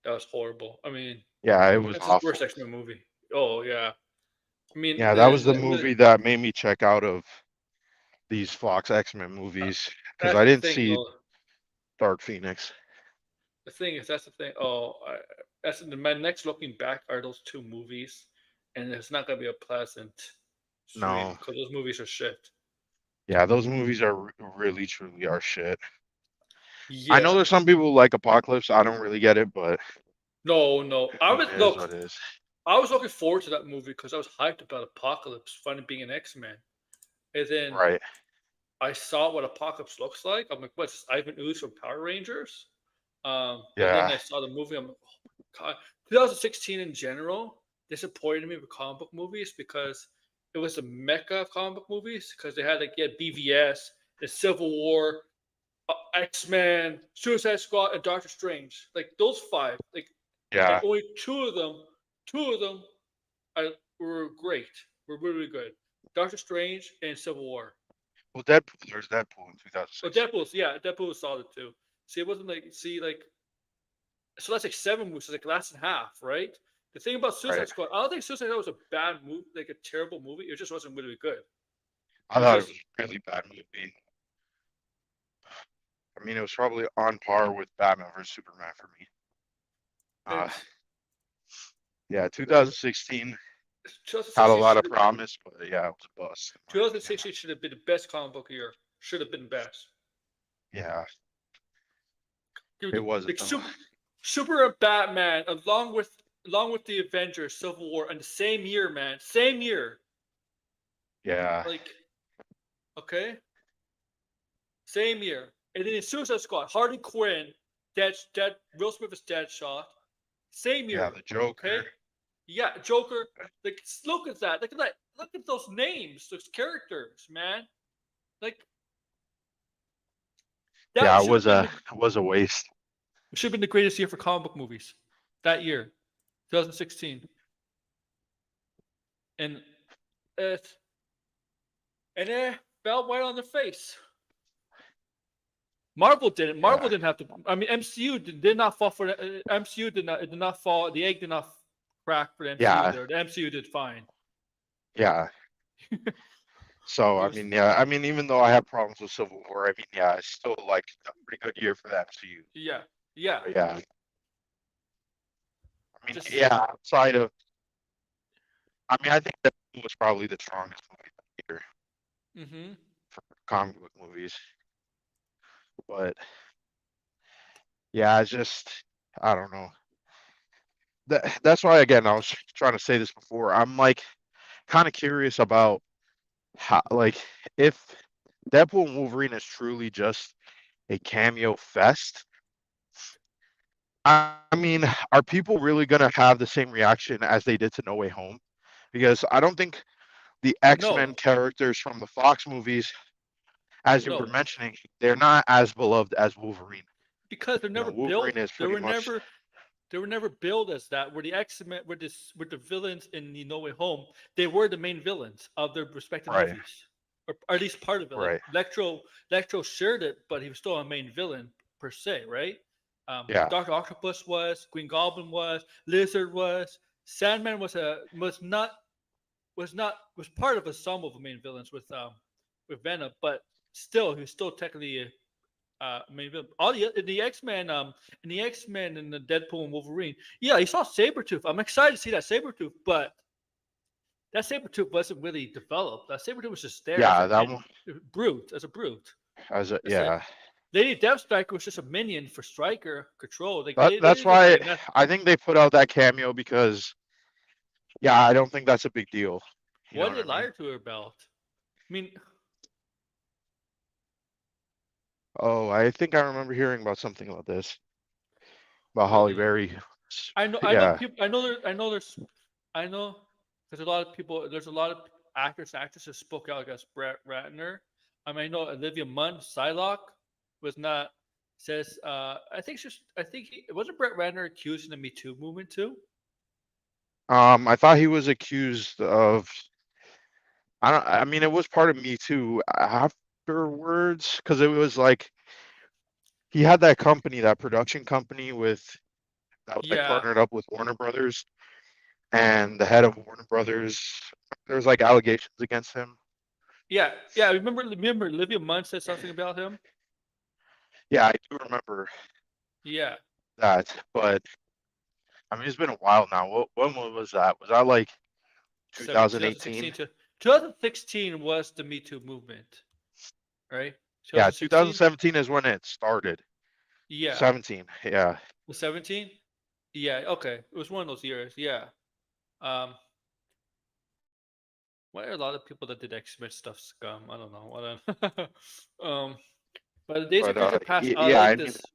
that was horrible. I mean, Yeah, it was that's his worst awful. X Men movie. Oh yeah, I mean Yeah, that was the movie that made me check out of these Fox X-Men uh, movies because that's I the didn't thing see though. Dark Phoenix. The thing is, that's the thing. That's my next looking back are those two movies, and it's not gonna be a pleasant stream No, because those movies are shit. yeah, those movies are really truly are shit. I know Yeah, there's some people who like Apocalypse. I don't really get it, but no, no. I mean, it is what it is. I was looking forward to that movie because I was hyped about Apocalypse, finally being an X Men, and then Right. I saw what Apocalypse looks like. I'm like, what's this, Ivan Ooze from Power Rangers? And then Yeah. I saw the movie. I'm like, oh my god. 2016 in general disappointed me with comic book movies because it was the mecca of comic book movies because they had like BVS, the Civil War, X Men, Suicide Squad, and Doctor Strange. Like those five. Like, and Yeah. only two of them were great. Were really good. Doctor Strange and Civil War. Well, Deadpool. There's Deadpool in Oh, 2016. Deadpool's yeah, Deadpool was solid too. See, it wasn't like see like so that's like seven movies, so like less than half, right? The thing about Suicide right. Squad, I don't think Suicide Squad was a bad movie, like a terrible movie. It just wasn't really good. I It was thought it just was a really bad movie. I mean, it was probably on par with Batman vs Superman for me. Uh, it's yeah, 2016 had a 2016 lot of should promise, but yeah, it was a bust in my opinion. 2016 should have been the best comic book year. Should have been best. Yeah, it Dude, wasn't like though. Super and Batman, along with the Avengers, Civil War, and the same year, man, same year. Yeah, Like, okay, same year. And then in Suicide Squad, Harley Quinn, dead. Will Smith is dead shot. Same yeah, year. the Joker. Okay, yeah, Joker. Like, look at that. Look at that. Look at those names, those characters, man. Like that Yeah, should have been the it was a waste. should have been the greatest year for comic book movies. That year, 2016, and it it fell right on their face. Marvel didn't. Marvel Yeah, didn't have to. I mean, MCU did not fall for the MCU did not fall. The egg did not crack for the MCU. yeah, There, the MCU did fine. yeah. So It I was mean, yeah, I mean, even though I have problems with Civil War, I mean, yeah, it's still like a pretty good year for the MCU. yeah, yeah. But yeah, I mean, Just yeah, outside of, I mean, I think that was probably the strongest movie of the year mm-hmm. for comic book movies. But yeah, it's just, I don't know. That's why again, I was trying to say this before. I'm like kind of curious about how, like, if Deadpool and Wolverine is truly just a cameo fest. I mean, are people really going to have the same reaction as they did to No Way Home? Because I don't think the X-Men No, characters from the Fox movies, as you were no, mentioning, they're not as beloved as Wolverine. because they're You know, never built. Wolverine is They pretty were much never. They were never billed as that. Where the X Men, where the villains in the No Way Home, they were the main villains of their respective right, movies, or at least part of it. Like right. Electro shared it, but he was still a main villain per se, right? Yeah, Doctor Octopus was, Green Goblin was, Lizard was, Sandman was part of a sum of the main villains with Venom, but still he was still technically main villain. All the X Men, in the X Men and the Deadpool and Wolverine. Yeah, you saw Sabretooth. I'm excited to see that Sabretooth, but that Sabretooth wasn't really developed. That Sabretooth was just there as yeah, that one as a brute. as a That's it. yeah. Lady Deathstrike was just a minion for Striker control. Like they That's didn't even why like that. I think they put out that cameo because yeah, I don't think that's a big deal. You know What what did I they mean? lie to her about? I mean, Oh, I think I remember hearing about something about this, about Holly really? Berry. I know Yeah. people. I know there's a lot of people. There's a lot of actors and actresses spoke out against Brett Ratner. I mean, I know Olivia Munn, Psylocke, was not says. I think she's. I think wasn't Brett Ratner accused in the Me Too movement too. I thought he was accused of I don't I mean it was part of Me Too afterwards because it was like he had that company, that production company with that was like Yeah, partnered up with Warner Brothers and the head of Warner Brothers, there was like allegations against him. yeah. Remember Olivia Munn said something about him. Yeah, I do remember Yeah, that, but I mean it's been a while now. When was that? Was that like 2016 2018? to 2016 was the Me Too movement, right? Yeah, 2016. 2017 is when it started. Yeah, 17. Yeah. was 17. Yeah, okay. It was one of those years. Yeah. Um, why are a lot of people that did X-Men stuff scum? I don't know. I don't. But the Days of But Future Past, I yeah, I like mean this.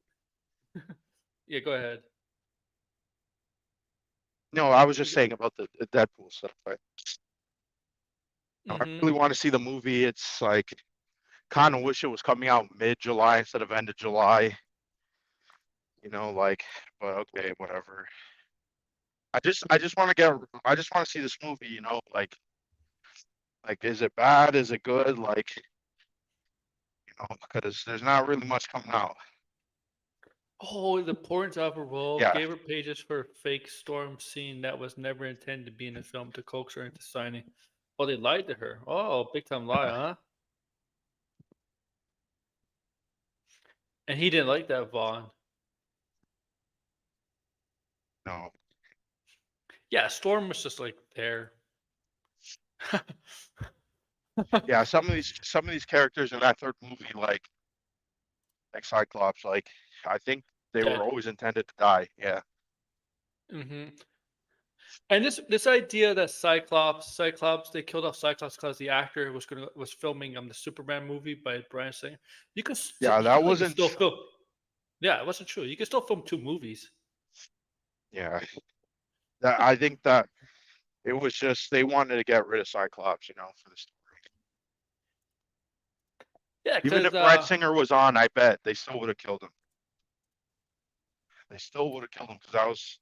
Yeah, go ahead. no, I was You just go- saying about the Deadpool stuff. I Mhm. really want to see the movie. It's like kind of wish it was coming out mid-July instead of end of July. You know, like, but okay, whatever. I just want to get. I just want to see this movie. You know, like, is it bad? Is it good? Like, you know, because there's not really much coming out. Oh, the porn opera role Yeah, gave her pages for a fake storm scene that was never intended to be in the film to coax her into signing. Oh, they lied to her. Oh, big time lie, yeah, huh? And he didn't like that, Vaughn. no, Yeah, Storm was just like there. yeah. Some of these characters in that third movie, like Cyclops, like I think they were Dead. always intended to die. Yeah, Hmm. And this idea that Cyclops, they killed off Cyclops because the actor was filming the Superman movie by Bryan Singer. You can still, yeah. That you can wasn't. still film. Yeah, it wasn't true. You can still film two movies. Yeah, that I think that it was just they wanted to get rid of Cyclops, for the story. Yeah, Even because if Brad Singer was on, I bet they still would have killed him. They still would have killed him because I was.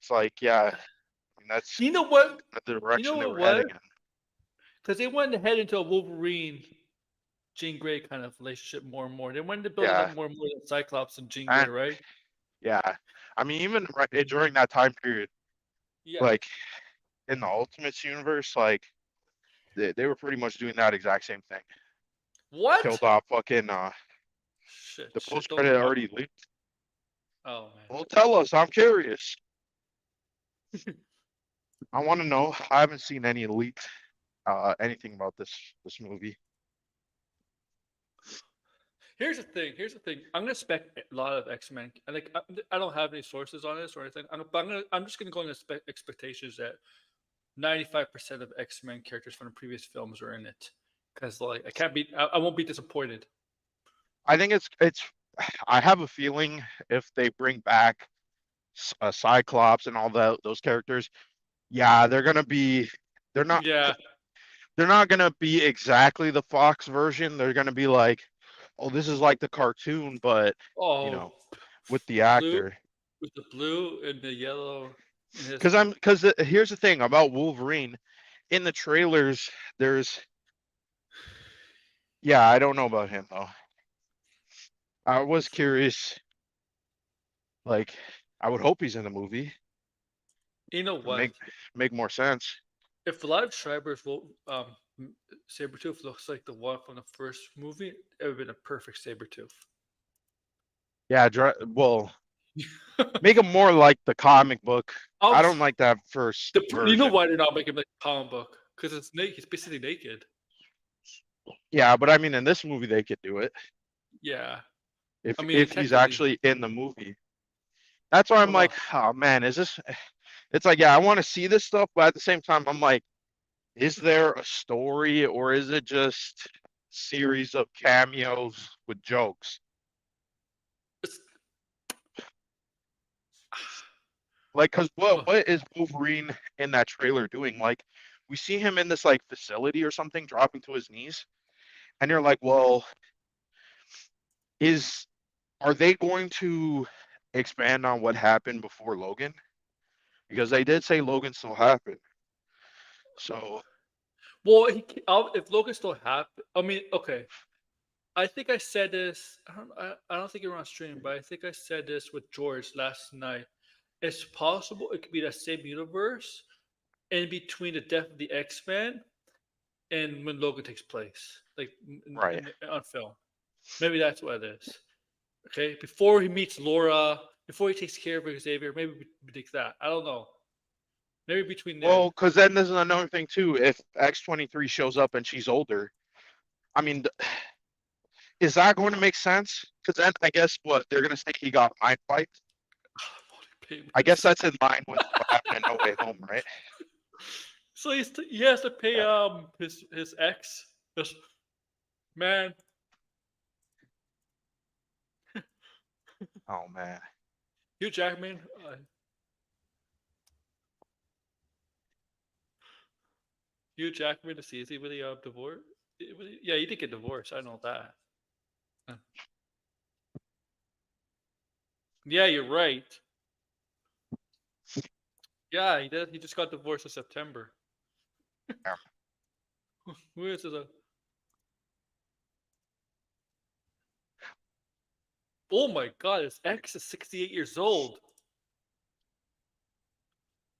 It's like, yeah, I mean, that's you know what? the You know direction they what were heading was? in. Because they wanted to head into a Wolverine Jean Grey kind of relationship more and more. They wanted to build it up Yeah, more and more than Cyclops and Jean Grey, and right? yeah, I mean, even during that time period, Yeah. like in the Ultimates universe, like they were pretty much doing that exact same thing. What? Killed off fucking Shit, the shit. post Don't credit remind. already leaked. Oh man. Well, tell us. I'm curious. I want to know. I haven't seen any leaked anything about this movie. Here's the thing. Here's the thing. I'm gonna spec a lot of X Men. Like I don't have any sources on this or anything. I'm just gonna go into expectations that 95% of X Men characters from the previous films are in it. Because like I can't be. I won't be disappointed. I think it's. I have a feeling if they bring back Cyclops and all those characters, yeah, they're gonna be. They're not. Yeah. They're not gonna be exactly the Fox version. They're gonna be like, oh, this is like the cartoon, but you Oh, know, with the blue actor. with the blue and the yellow in his. Because here's the thing about Wolverine in the trailers. There's Yeah, I don't know about him though. I was curious. Like, I would hope he's in the movie. You know Make what? make more sense. If the live Schreiber's will Sabretooth looks like the one from the first movie, it would have been a perfect Sabretooth. Yeah, well, make him more like the comic book. Um, I don't like that first you know version. why they're not making like a comic book? Because it's naked. He's basically naked. Yeah, but I mean, in this movie they could do it Yeah. if I mean, if he's technically, actually in the movie. That's why I'm well, no. like, oh man, is this? It's like, yeah, I want to see this stuff, but at the same time, I'm like, is there a story or is it just series of cameos with jokes? It's, Like, cause what oh, what is Wolverine in that trailer doing? Like, we see him in this like facility or something, dropping to his knees, and you're like, well, is are they going to expand on what happened before Logan? Because they did say Logan still happened. So well, if Logan still happened, I mean, okay. I think I said this. I don't think you were on stream, but I think I said this with George last night. It's possible it could be that same universe in between the death of the X Men and when Logan takes place, like right. on film. Maybe that's what it is. Okay, before he meets Laura, before he takes care of Xavier, maybe we take that. I don't know. Maybe between there. Well, because then there's another thing too. If X-23 shows up and she's older, I mean, is that going to make sense? Because then I guess what they're going to say he got mind wiped. I guess Payments. that's in line with what happened in No Way Home, right? So he has to pay Yeah. his ex. This man, Oh man. Hugh Jackman. Hugh Jackman is he really divorced? Yeah, he did get divorced. I know that. Uh, Yeah, you're right. Yeah, he did. He just got divorced in September. Yeah. Who is it? Oh my god, his ex is 68 years old,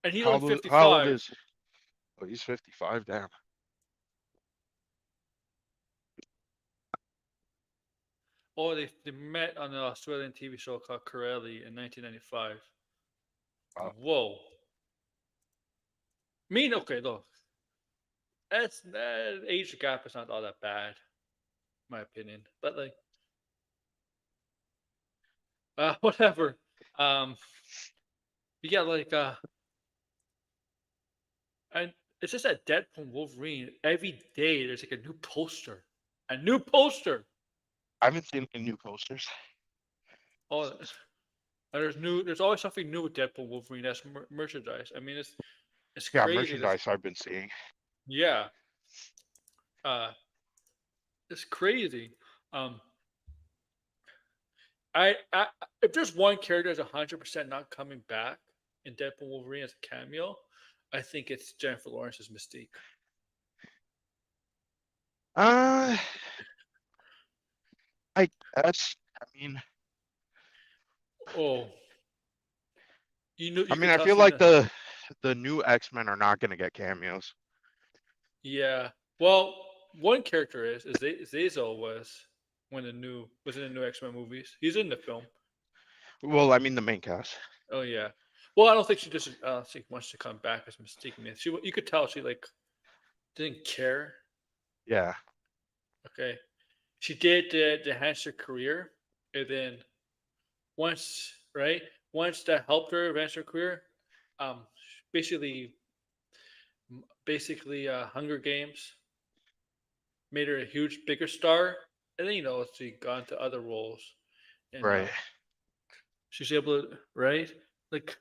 and he's only How old 55. is? Oh, he's 55. Damn. Oh, they met on an Australian TV show called Corelli in 1995. Wow. Whoa. Mean, okay, look, that's that age gap is not all that bad, in my opinion. But like, whatever. Um, yeah, like, and it's just that Deadpool Wolverine. Every day there's like a new poster, a new poster. I haven't seen any new posters. Oh, and there's new. There's always something new with Deadpool Wolverine. That's merchandise. I mean, it's Yeah, crazy. This, merchandise I've been seeing. yeah, uh, it's crazy. Um, I if there's one character that's 100% not coming back in Deadpool Wolverine as a cameo, I think it's Jennifer Lawrence's Mystique. Uh, I guess. Oh, I you mean, could I tell feel she's like not. the new X-Men are not gonna get cameos. Yeah. Well, one character is Zazel was in the new X Men movies. He's in the film. Well, I mean the main cast. Oh yeah. Well, I don't think she just wants to come back as Mystique. Man, you could tell she like didn't care. Yeah, Okay, she did the enhance her career, and then once right once that helped her advance her career, um, basically Hunger Games made her a huge bigger star, and then she got into other roles, and right. she's able to right like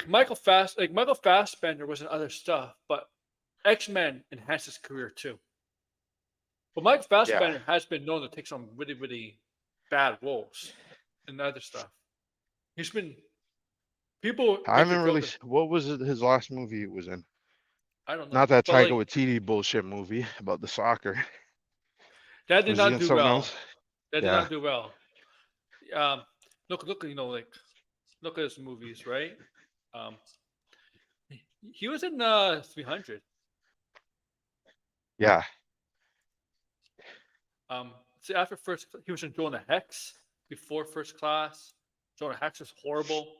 Michael Fassbender was in other stuff, but X Men enhanced his career too. But Michael Yeah, Fassbender has been known to take some really really bad roles and other stuff. He's been people I make a haven't really. joke of What was his last movie he was in? I don't Not know, that but Taika like Waititi bullshit movie about the soccer. that did Was he not in do something well. else? That did Yeah, not do well. Um, look, like look at his movies, right? Um, he was in 300. yeah, See, after he was in Jonah Hex before First Class. Jonah Hex was horrible.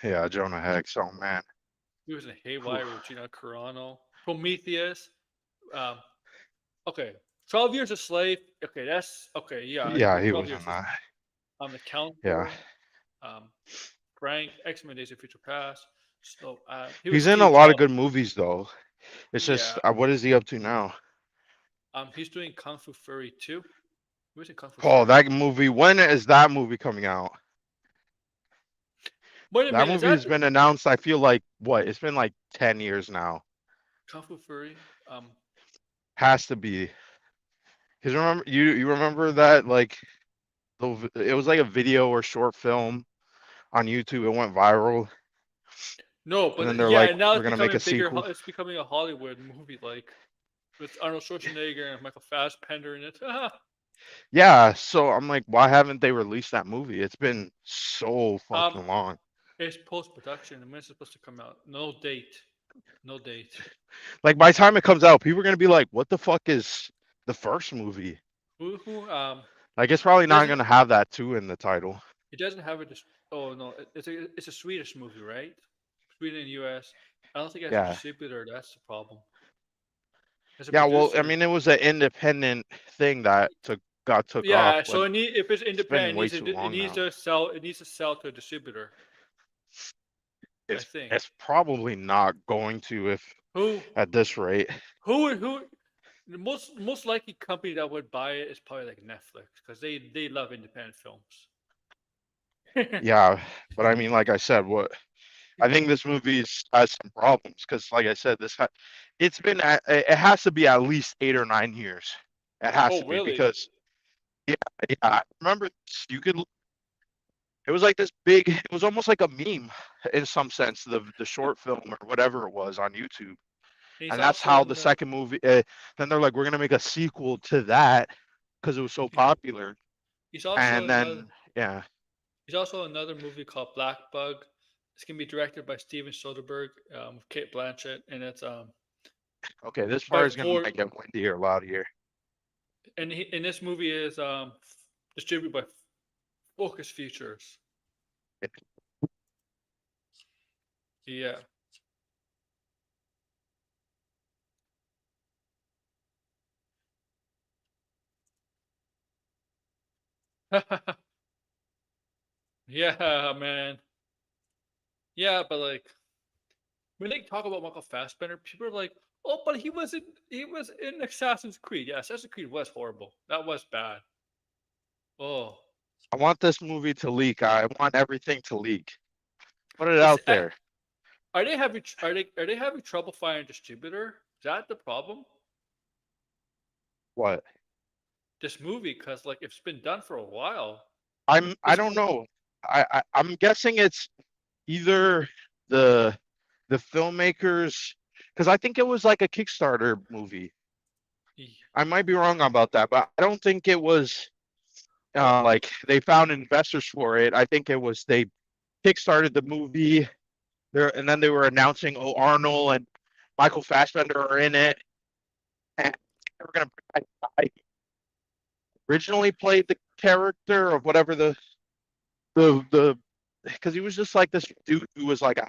yeah. Jonah Hex. Oh man. He was in Whew. Haywire with Gina Carano. Prometheus. Um, okay, 12 Years a Slave. Okay, that's okay. Yeah, I Yeah, agree. he 12 was in Years. that. The Yeah, Counselor. Um, Frank. X Men: Days of Future Past. So he was he's in a Steve lot of Jobs. good movies though. It's just, Yeah. what is he up to now? He's doing Kung Fu Fury 2. He was in Kung Fu Oh, Fury. that movie. When is that movie coming out? Wait a That minute, is movie that has the been announced. I feel like what? It's been like 10 years now. Kung Fu Fury? Has to be. Cause remember you remember that like it was like a video or short film on YouTube. It went viral, No, and then but they're yeah, like, and now we're it's gonna make becoming a bigger. sequel. It's becoming a Hollywood movie, like with Arnold Schwarzenegger and Michael Fassbender in it. Yeah, so I'm like, why haven't they released that movie? It's been so um, fucking long. it's post production. When it's supposed to come out? No date. No date. Like by the time it comes out, people are gonna be like, what the fuck is the first movie? Who Like it's probably it not doesn't gonna have that too in the title. it doesn't have a oh no, it's a Swedish movie, right? Sweden and US. I don't think it has a Yeah. distributor. That's the problem. As a Yeah, well, I producer. mean, it was an independent thing that took off, Yeah, but so if it's it's been independent, way too it long needs now. to sell. It needs to sell to a distributor. I It's think. it's probably not going to if Who at this rate. who the most likely company that would buy it is probably like Netflix because they love independent films. Yeah, but I mean, like I said, what I think this movie has some problems because, like I said, it has to be at least 8 or 9 years. It has Oh to be really? because yeah, I remember this, it was like this big, it was almost like a meme in some sense, the short film or whatever it was on YouTube, He's and that's also how the in the second movie. Then they're like, we're gonna make a sequel to that because it was so popular. he's also And another then yeah, he's also another movie called Black Bug. It's gonna be directed by Steven Soderbergh, with Kate Blanchett, and it's okay, this by part is gonna four. might get windy or loud here. And this movie is distributed by Focus Features. Yeah. Yeah, man. Yeah, but like when they talk about Michael Fassbender, people are like, "Oh, but he was in Assassin's Creed." Yeah, Assassin's Creed was horrible. That was bad. Oh, I want this movie to leak. I want everything to leak. Put it is out there. are they having trouble finding a distributor? Is that the problem? What? This movie, because like it's been done for a while. I It's don't know. I'm guessing it's either the the filmmakers, because I think it was like a Kickstarter movie. I might be wrong about that, but I don't think it was oh like they found investors for it. I think it was they kickstarted the movie there, and then they were announcing, oh, Arnold and Michael Fassbender are in it, and they were gonna. I originally played the character of whatever the because he was just like this dude who was like a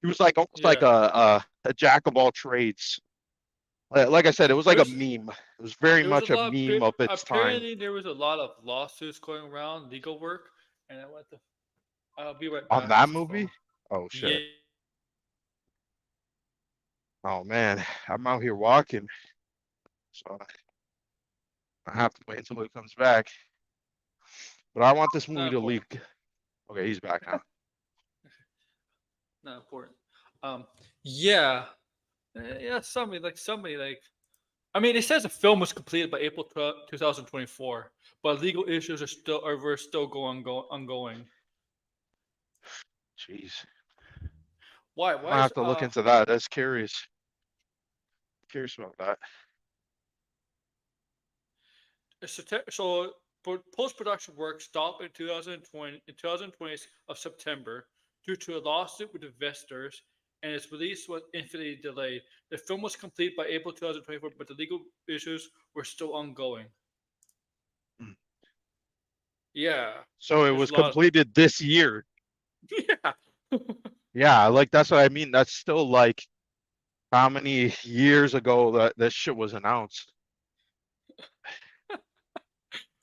he was like almost like yeah. a jack of all trades. Like I said, it was like a There's meme. It was very there was a much a lot. meme of its time. Apparently, there was a lot of lawsuits going around, legal work, and I went to. I'll be right On back. that It's a phone. movie? Oh Yeah. shit. Oh man, I'm out here walking, so I have to wait until he comes back. But I want this movie Not to important. leak. Okay, he's back now. Not important. Um. Yeah. Yeah. Somebody like. I mean, it says the film was completed by April 2024, but legal issues were still ongoing. Jeez, Why? I'm Why gonna is have to look into that. That's curious. Curious about that. so post production work stopped in 2020 of September due to a lawsuit with investors, and its release was infinitely delayed. The film was complete by April 2024, but the legal issues were still ongoing. Mm. Yeah, So it there's was a lot. completed this year. Yeah, Yeah, like that's what I mean. That's still like how many years ago that this shit was announced.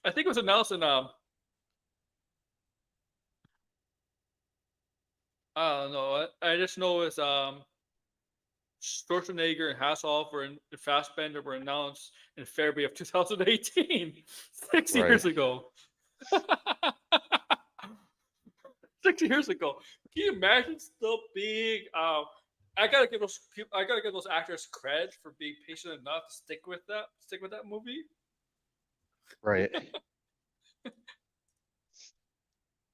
I think it was announced in I don't know. I just know it's Schwarzenegger and Hasselhoff and Fassbender were announced in February of 2018, 6 years Right. ago. 6 years ago. Can you imagine still being? I gotta give those actors cred for being patient enough to stick with that movie. Right.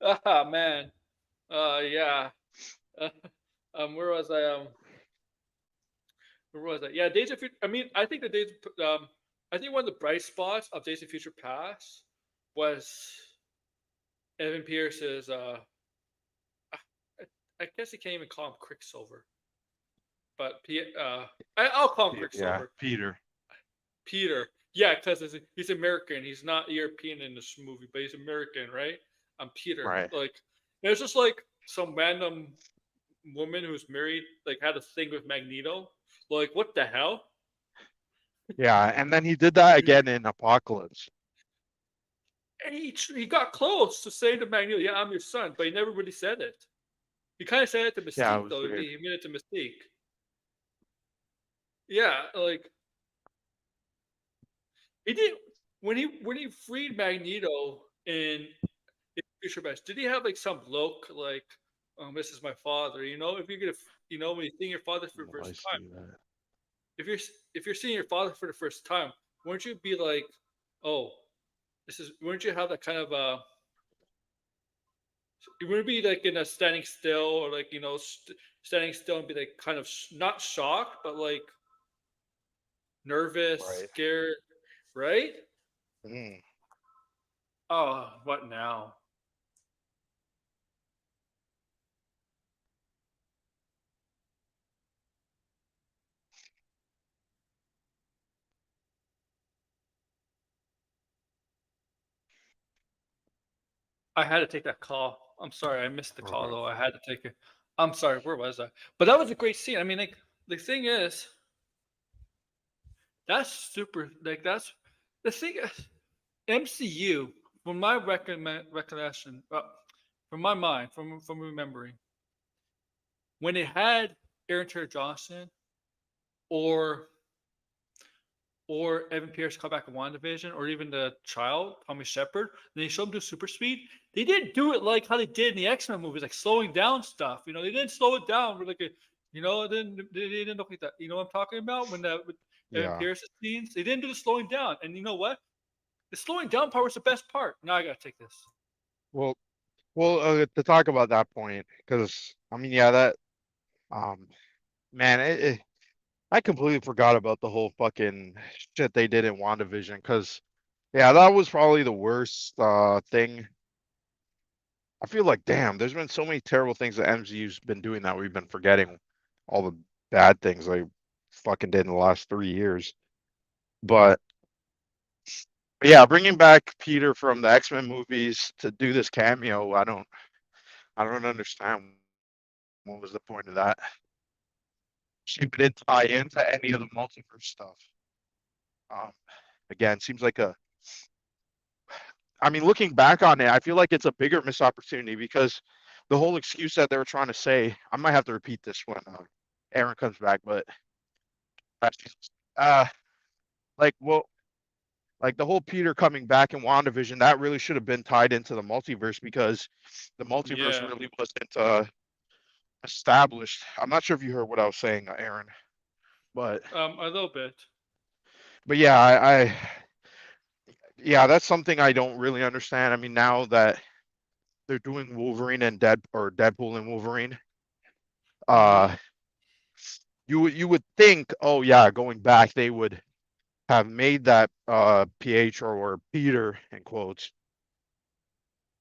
Ah man, yeah. Uh, where was I? Where was I? Yeah, Days of Future. I mean, I think the Days. I think one of the bright spots of Days of Future Past was Evan Pierce's. I, I guess you can't even call him Quicksilver, but I'll call him Yeah, Quicksilver. Peter. Peter. Yeah, because he's American. He's not European in this movie, but he's American, right? I'm Peter. Right. Like, it's just like some random woman who's married, like, had a thing with Magneto. Like, what the hell? Yeah, and then he did that again in Apocalypse. And he got close to saying to Magneto, "Yeah, I'm your son," but he never really said it. He kind of said it to Yeah, it Mystique, was though. weird. He made it to Mystique. Yeah, like he did when he freed Magneto in Future Best. Did he have like some look like, "This is my father"? If you're gonna, when you're seeing your father for the Oh, I first time, see that. if you're seeing your father for the first time, wouldn't you be like, "Oh, wouldn't you have that kind of you wouldn't be like in a standing still or like standing still and be like kind of not shocked but like nervous, Right. scared, right? Mm. Oh, what now? I had to take that call. I'm sorry, I missed the call Okay. though. I had to take it. I'm sorry, where was I? But that was a great scene. I mean, like the thing is, that's super. Like that's the thing. MCU, from my recollection, from my mind, from remembering, when it had Aaron Taylor Johnson or Evan Pierce come back in WandaVision, or even the child, Tommy Shepard, and they showed him do super speed. They didn't do it like how they did in the X Men movies, like slowing down stuff. You know, they didn't slow it down with like a, they didn't look like that. You know what I'm talking about? When that with Evan Yeah. Pierce's scenes, they didn't do the slowing down. And you know what? The slowing down part was the best part. Now I gotta take this. Well, to talk about that point, because I mean, yeah, that um, man, I completely forgot about the whole fucking shit they did in WandaVision. Because yeah, that was probably the worst thing. I feel like, damn, there's been so many terrible things that MCU's been doing that we've been forgetting all the bad things they fucking did in the last 3 years. But yeah, bringing back Peter from the X-Men movies to do this cameo, I don't understand what was the point of that. She didn't tie into any of the multiverse stuff. Um, again, seems like a. I mean, looking back on it, I feel like it's a bigger missed opportunity because the whole excuse that they were trying to say. I might have to repeat this when Aaron comes back, but uh, like well, like the whole Peter coming back in WandaVision, that really should have been tied into the multiverse because the multiverse Yeah, really wasn't established. I'm not sure if you heard what I was saying, Aaron, but a little bit. yeah, yeah, that's something I don't really understand. I mean, now that they're doing Wolverine and Deadpool and Wolverine, Mm-hmm. uh, you would think, oh yeah, going back, they would have made that Pietro or Peter in quotes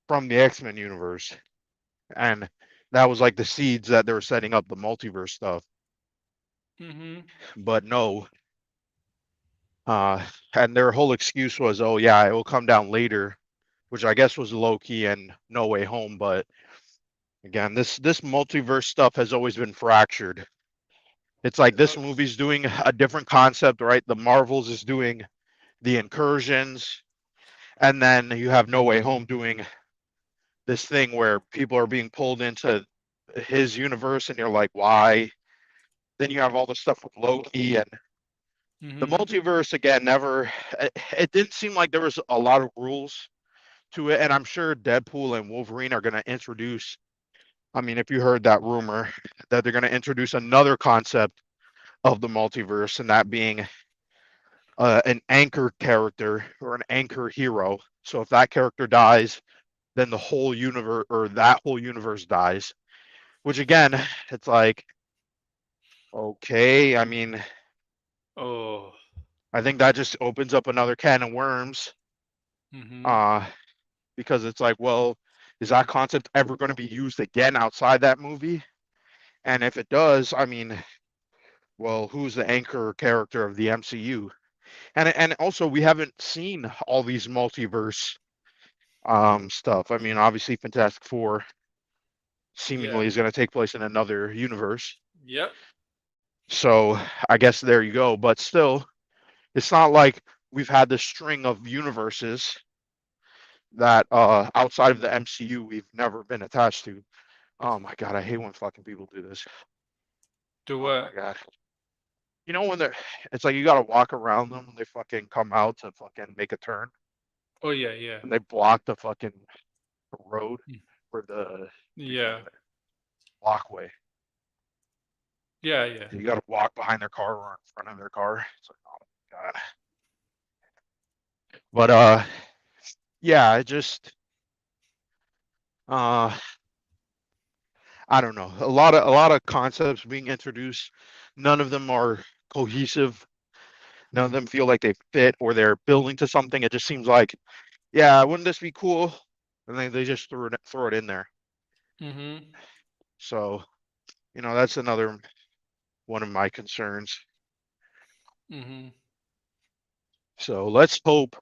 from the X-Men universe, and that was like the seeds that they were setting up the multiverse stuff. Mm-hmm. But no, uh, and their whole excuse was, oh yeah, it will come down later, which I guess was Loki and No Way Home. But again, this multiverse stuff has always been fractured. It's like this movie's doing a different concept, right? The Marvels is doing the incursions, and then you have No Way Home doing this thing where people are being pulled into his universe, and you're like, why? Then you have all the stuff with Loki and the Mm-hmm. multiverse again. Never, it didn't seem like there was a lot of rules to it, and I'm sure Deadpool and Wolverine are going to introduce. I mean, if you heard that rumor that they're going to introduce another concept of the multiverse, and that being an anchor character or an anchor hero. So if that character dies, then the whole universe or that whole universe dies. Which again, it's like, okay, I mean, Oh. I think that just opens up another can of worms. Mm-hmm. Uh, because it's like, well, is that concept ever going to be used again outside that movie? And if it does, I mean, well, who's the anchor character of the MCU? And also we haven't seen all these multiverse stuff. I mean, obviously Fantastic Four Yeah. seemingly is going to take place in another universe. Yep. So I guess there you go. But still, it's not like we've had this string of universes that outside of the MCU we've never been attached to. Oh my god, I hate when fucking people do this. Do Oh my what? god. You know when they're it's like you gotta walk around them when they fucking come out to fucking make a turn Oh yeah, yeah. and they block the fucking road Mm. for the what do you call Yeah. it? Walkway. Yeah, yeah. You gotta walk behind their car or in front of their car. It's like, oh my god. But yeah, it just uh I don't know. A lot of concepts being introduced. None of them are cohesive. None of them feel like they fit or they're building to something. It just seems like yeah, wouldn't this be cool? And then they just throw it in there. Mm-hmm. So, that's another one of my concerns. Mm-hmm. So let's hope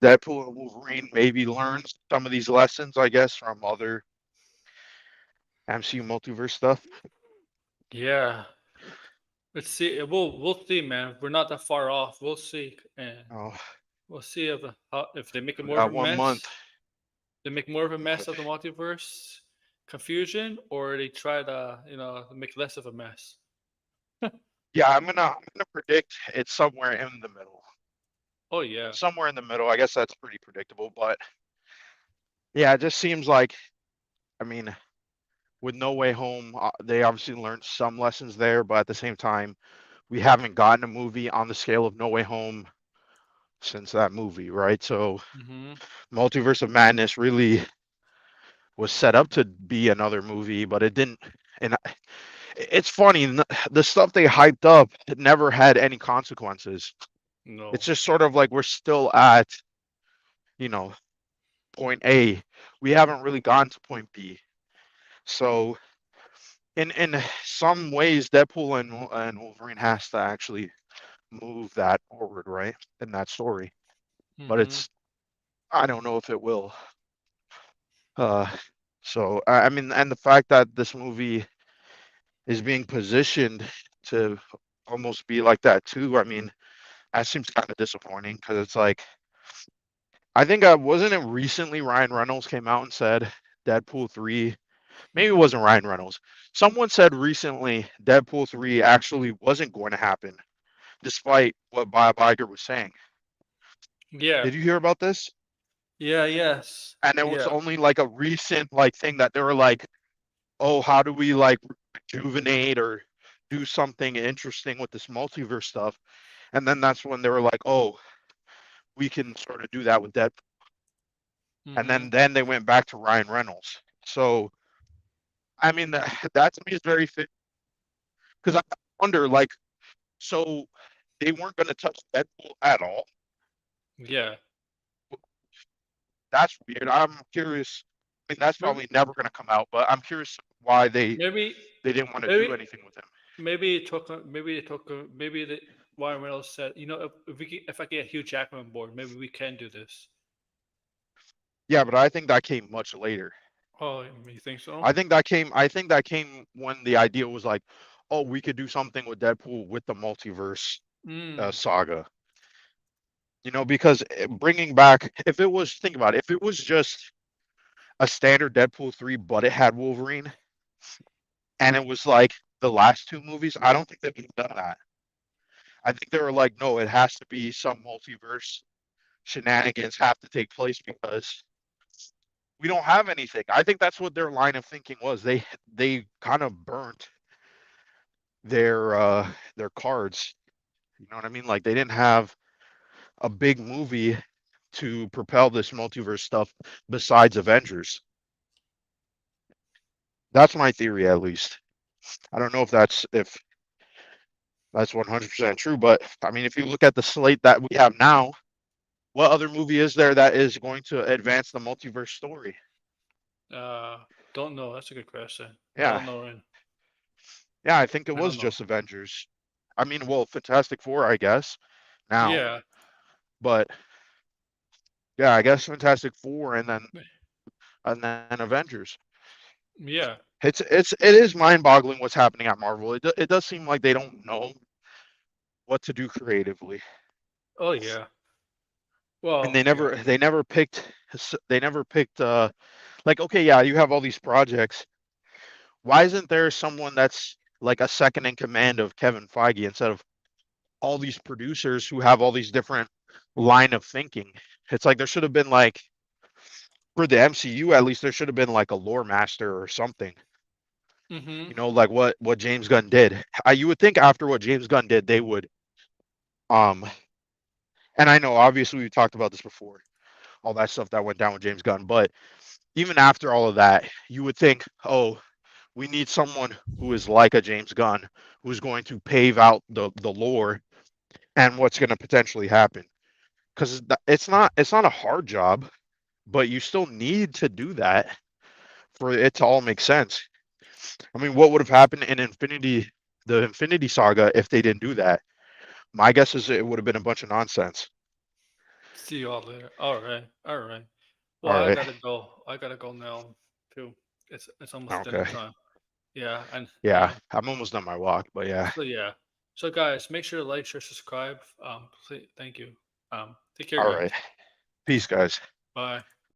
Deadpool and Wolverine maybe learns some of these lessons, I guess, from other MCU multiverse stuff. Yeah. Let's see. We'll see, man. We're not that far off. We'll see, and Oh, we'll see if they make it we more of got a 1 month. mess. They make more of a mess of the multiverse confusion, or they try to make less of a mess. Yeah, I'm gonna predict it's somewhere in the middle. Oh yeah. Somewhere in the middle. I guess that's pretty predictable, but yeah, it just seems like, I mean, with No Way Home, they obviously learned some lessons there, but at the same time, we haven't gotten a movie on the scale of No Way Home since that movie, right? So, Mm-hmm. Multiverse of Madness really was set up to be another movie, but it didn't. And it's funny, the stuff they hyped up it never had any consequences. It's No. just sort of like we're still at, you know, point A. We haven't really gotten to point B. So in some ways, Deadpool and Wolverine has to actually move that forward, right? In that story. But Mm-hmm. it's I don't know if it will. Uh, so I mean, and the fact that this movie is being positioned to almost be like that too. I mean, that seems kind of disappointing because it's like I think wasn't it recently Ryan Reynolds came out and said Deadpool 3. Maybe it wasn't Ryan Reynolds. Someone said recently Deadpool 3 actually wasn't going to happen, despite what Bob Iger was saying. Yeah. Did you hear about this? Yeah. Yes. And it was Yeah. only like a recent like thing that they were like, oh, how do we like rejuvenate or do something interesting with this multiverse stuff? And then that's when they were like, oh, we can sort of do that with Deadpool. And Mm-hmm. then they went back to Ryan Reynolds. So I mean that to me is very fit because I wonder like so they weren't going to touch Deadpool at all. Yeah. That's weird. I'm curious. I mean, that's Maybe. probably never going to come out, but I'm curious why Maybe. they didn't want to do Maybe. anything with him. Maybe it took. Maybe it took. Maybe the Ryan Reynolds said, if I get Hugh Jackman on board, maybe we can do this. Yeah, but I think that came much later. Oh, you think so? I think that came when the idea was like, oh, we could do something with Deadpool with the multiverse Mm. saga. Because bringing back, if it was, think about it, if it was just a standard Deadpool 3, but it had Wolverine, and it was like the last two movies, I don't think they would have done that. I think they were like, no, it has to be some multiverse shenanigans have to take place because we don't have anything. I think that's what their line of thinking was. They kind of burnt their cards. You know what I mean? Like they didn't have a big movie to propel this multiverse stuff besides Avengers. That's my theory, at least. I don't know if that's 100% true, but I mean, if you look at the slate that we have now, what other movie is there that is going to advance the multiverse story? Uh, don't know. That's a good question. I Yeah, don't know. Ryan. yeah, I think it I was don't know. just Avengers. I mean, well, Fantastic Four, I guess now, Yeah. but yeah, I guess Fantastic Four and then Avengers. Yeah. It is mind-boggling what's happening at Marvel. It does seem like they don't know what to do creatively, Oh yeah. and Well, they yeah. never they never picked they never picked like okay, yeah, you have all these projects. Why isn't there someone that's like a second in command of Kevin Feige instead of all these producers who have all these different line of thinking? It's like there should have been like for the MCU at least there should have been like a lore master or something. Mm-hmm. Like what James Gunn did. You would think after what James Gunn did, they would um. And I know obviously we talked about this before, all that stuff that went down with James Gunn, but even after all of that, you would think, oh, we need someone who is like a James Gunn, who's going to pave out the lore and what's going to potentially happen. because it's not a hard job, but you still need to do that for it to all make sense. I mean, what would have happened in the Infinity Saga if they didn't do that? My guess is it would have been a bunch of nonsense. See you all later. All right. All right. Well, All I right. gotta go. I gotta go now too. It's almost dinner Okay. time. Yeah, and Yeah, I'm almost done my walk, but yeah. so yeah. So guys, make sure to like, share, subscribe. Thank you. Take care, All guys. right. Peace, guys. Bye.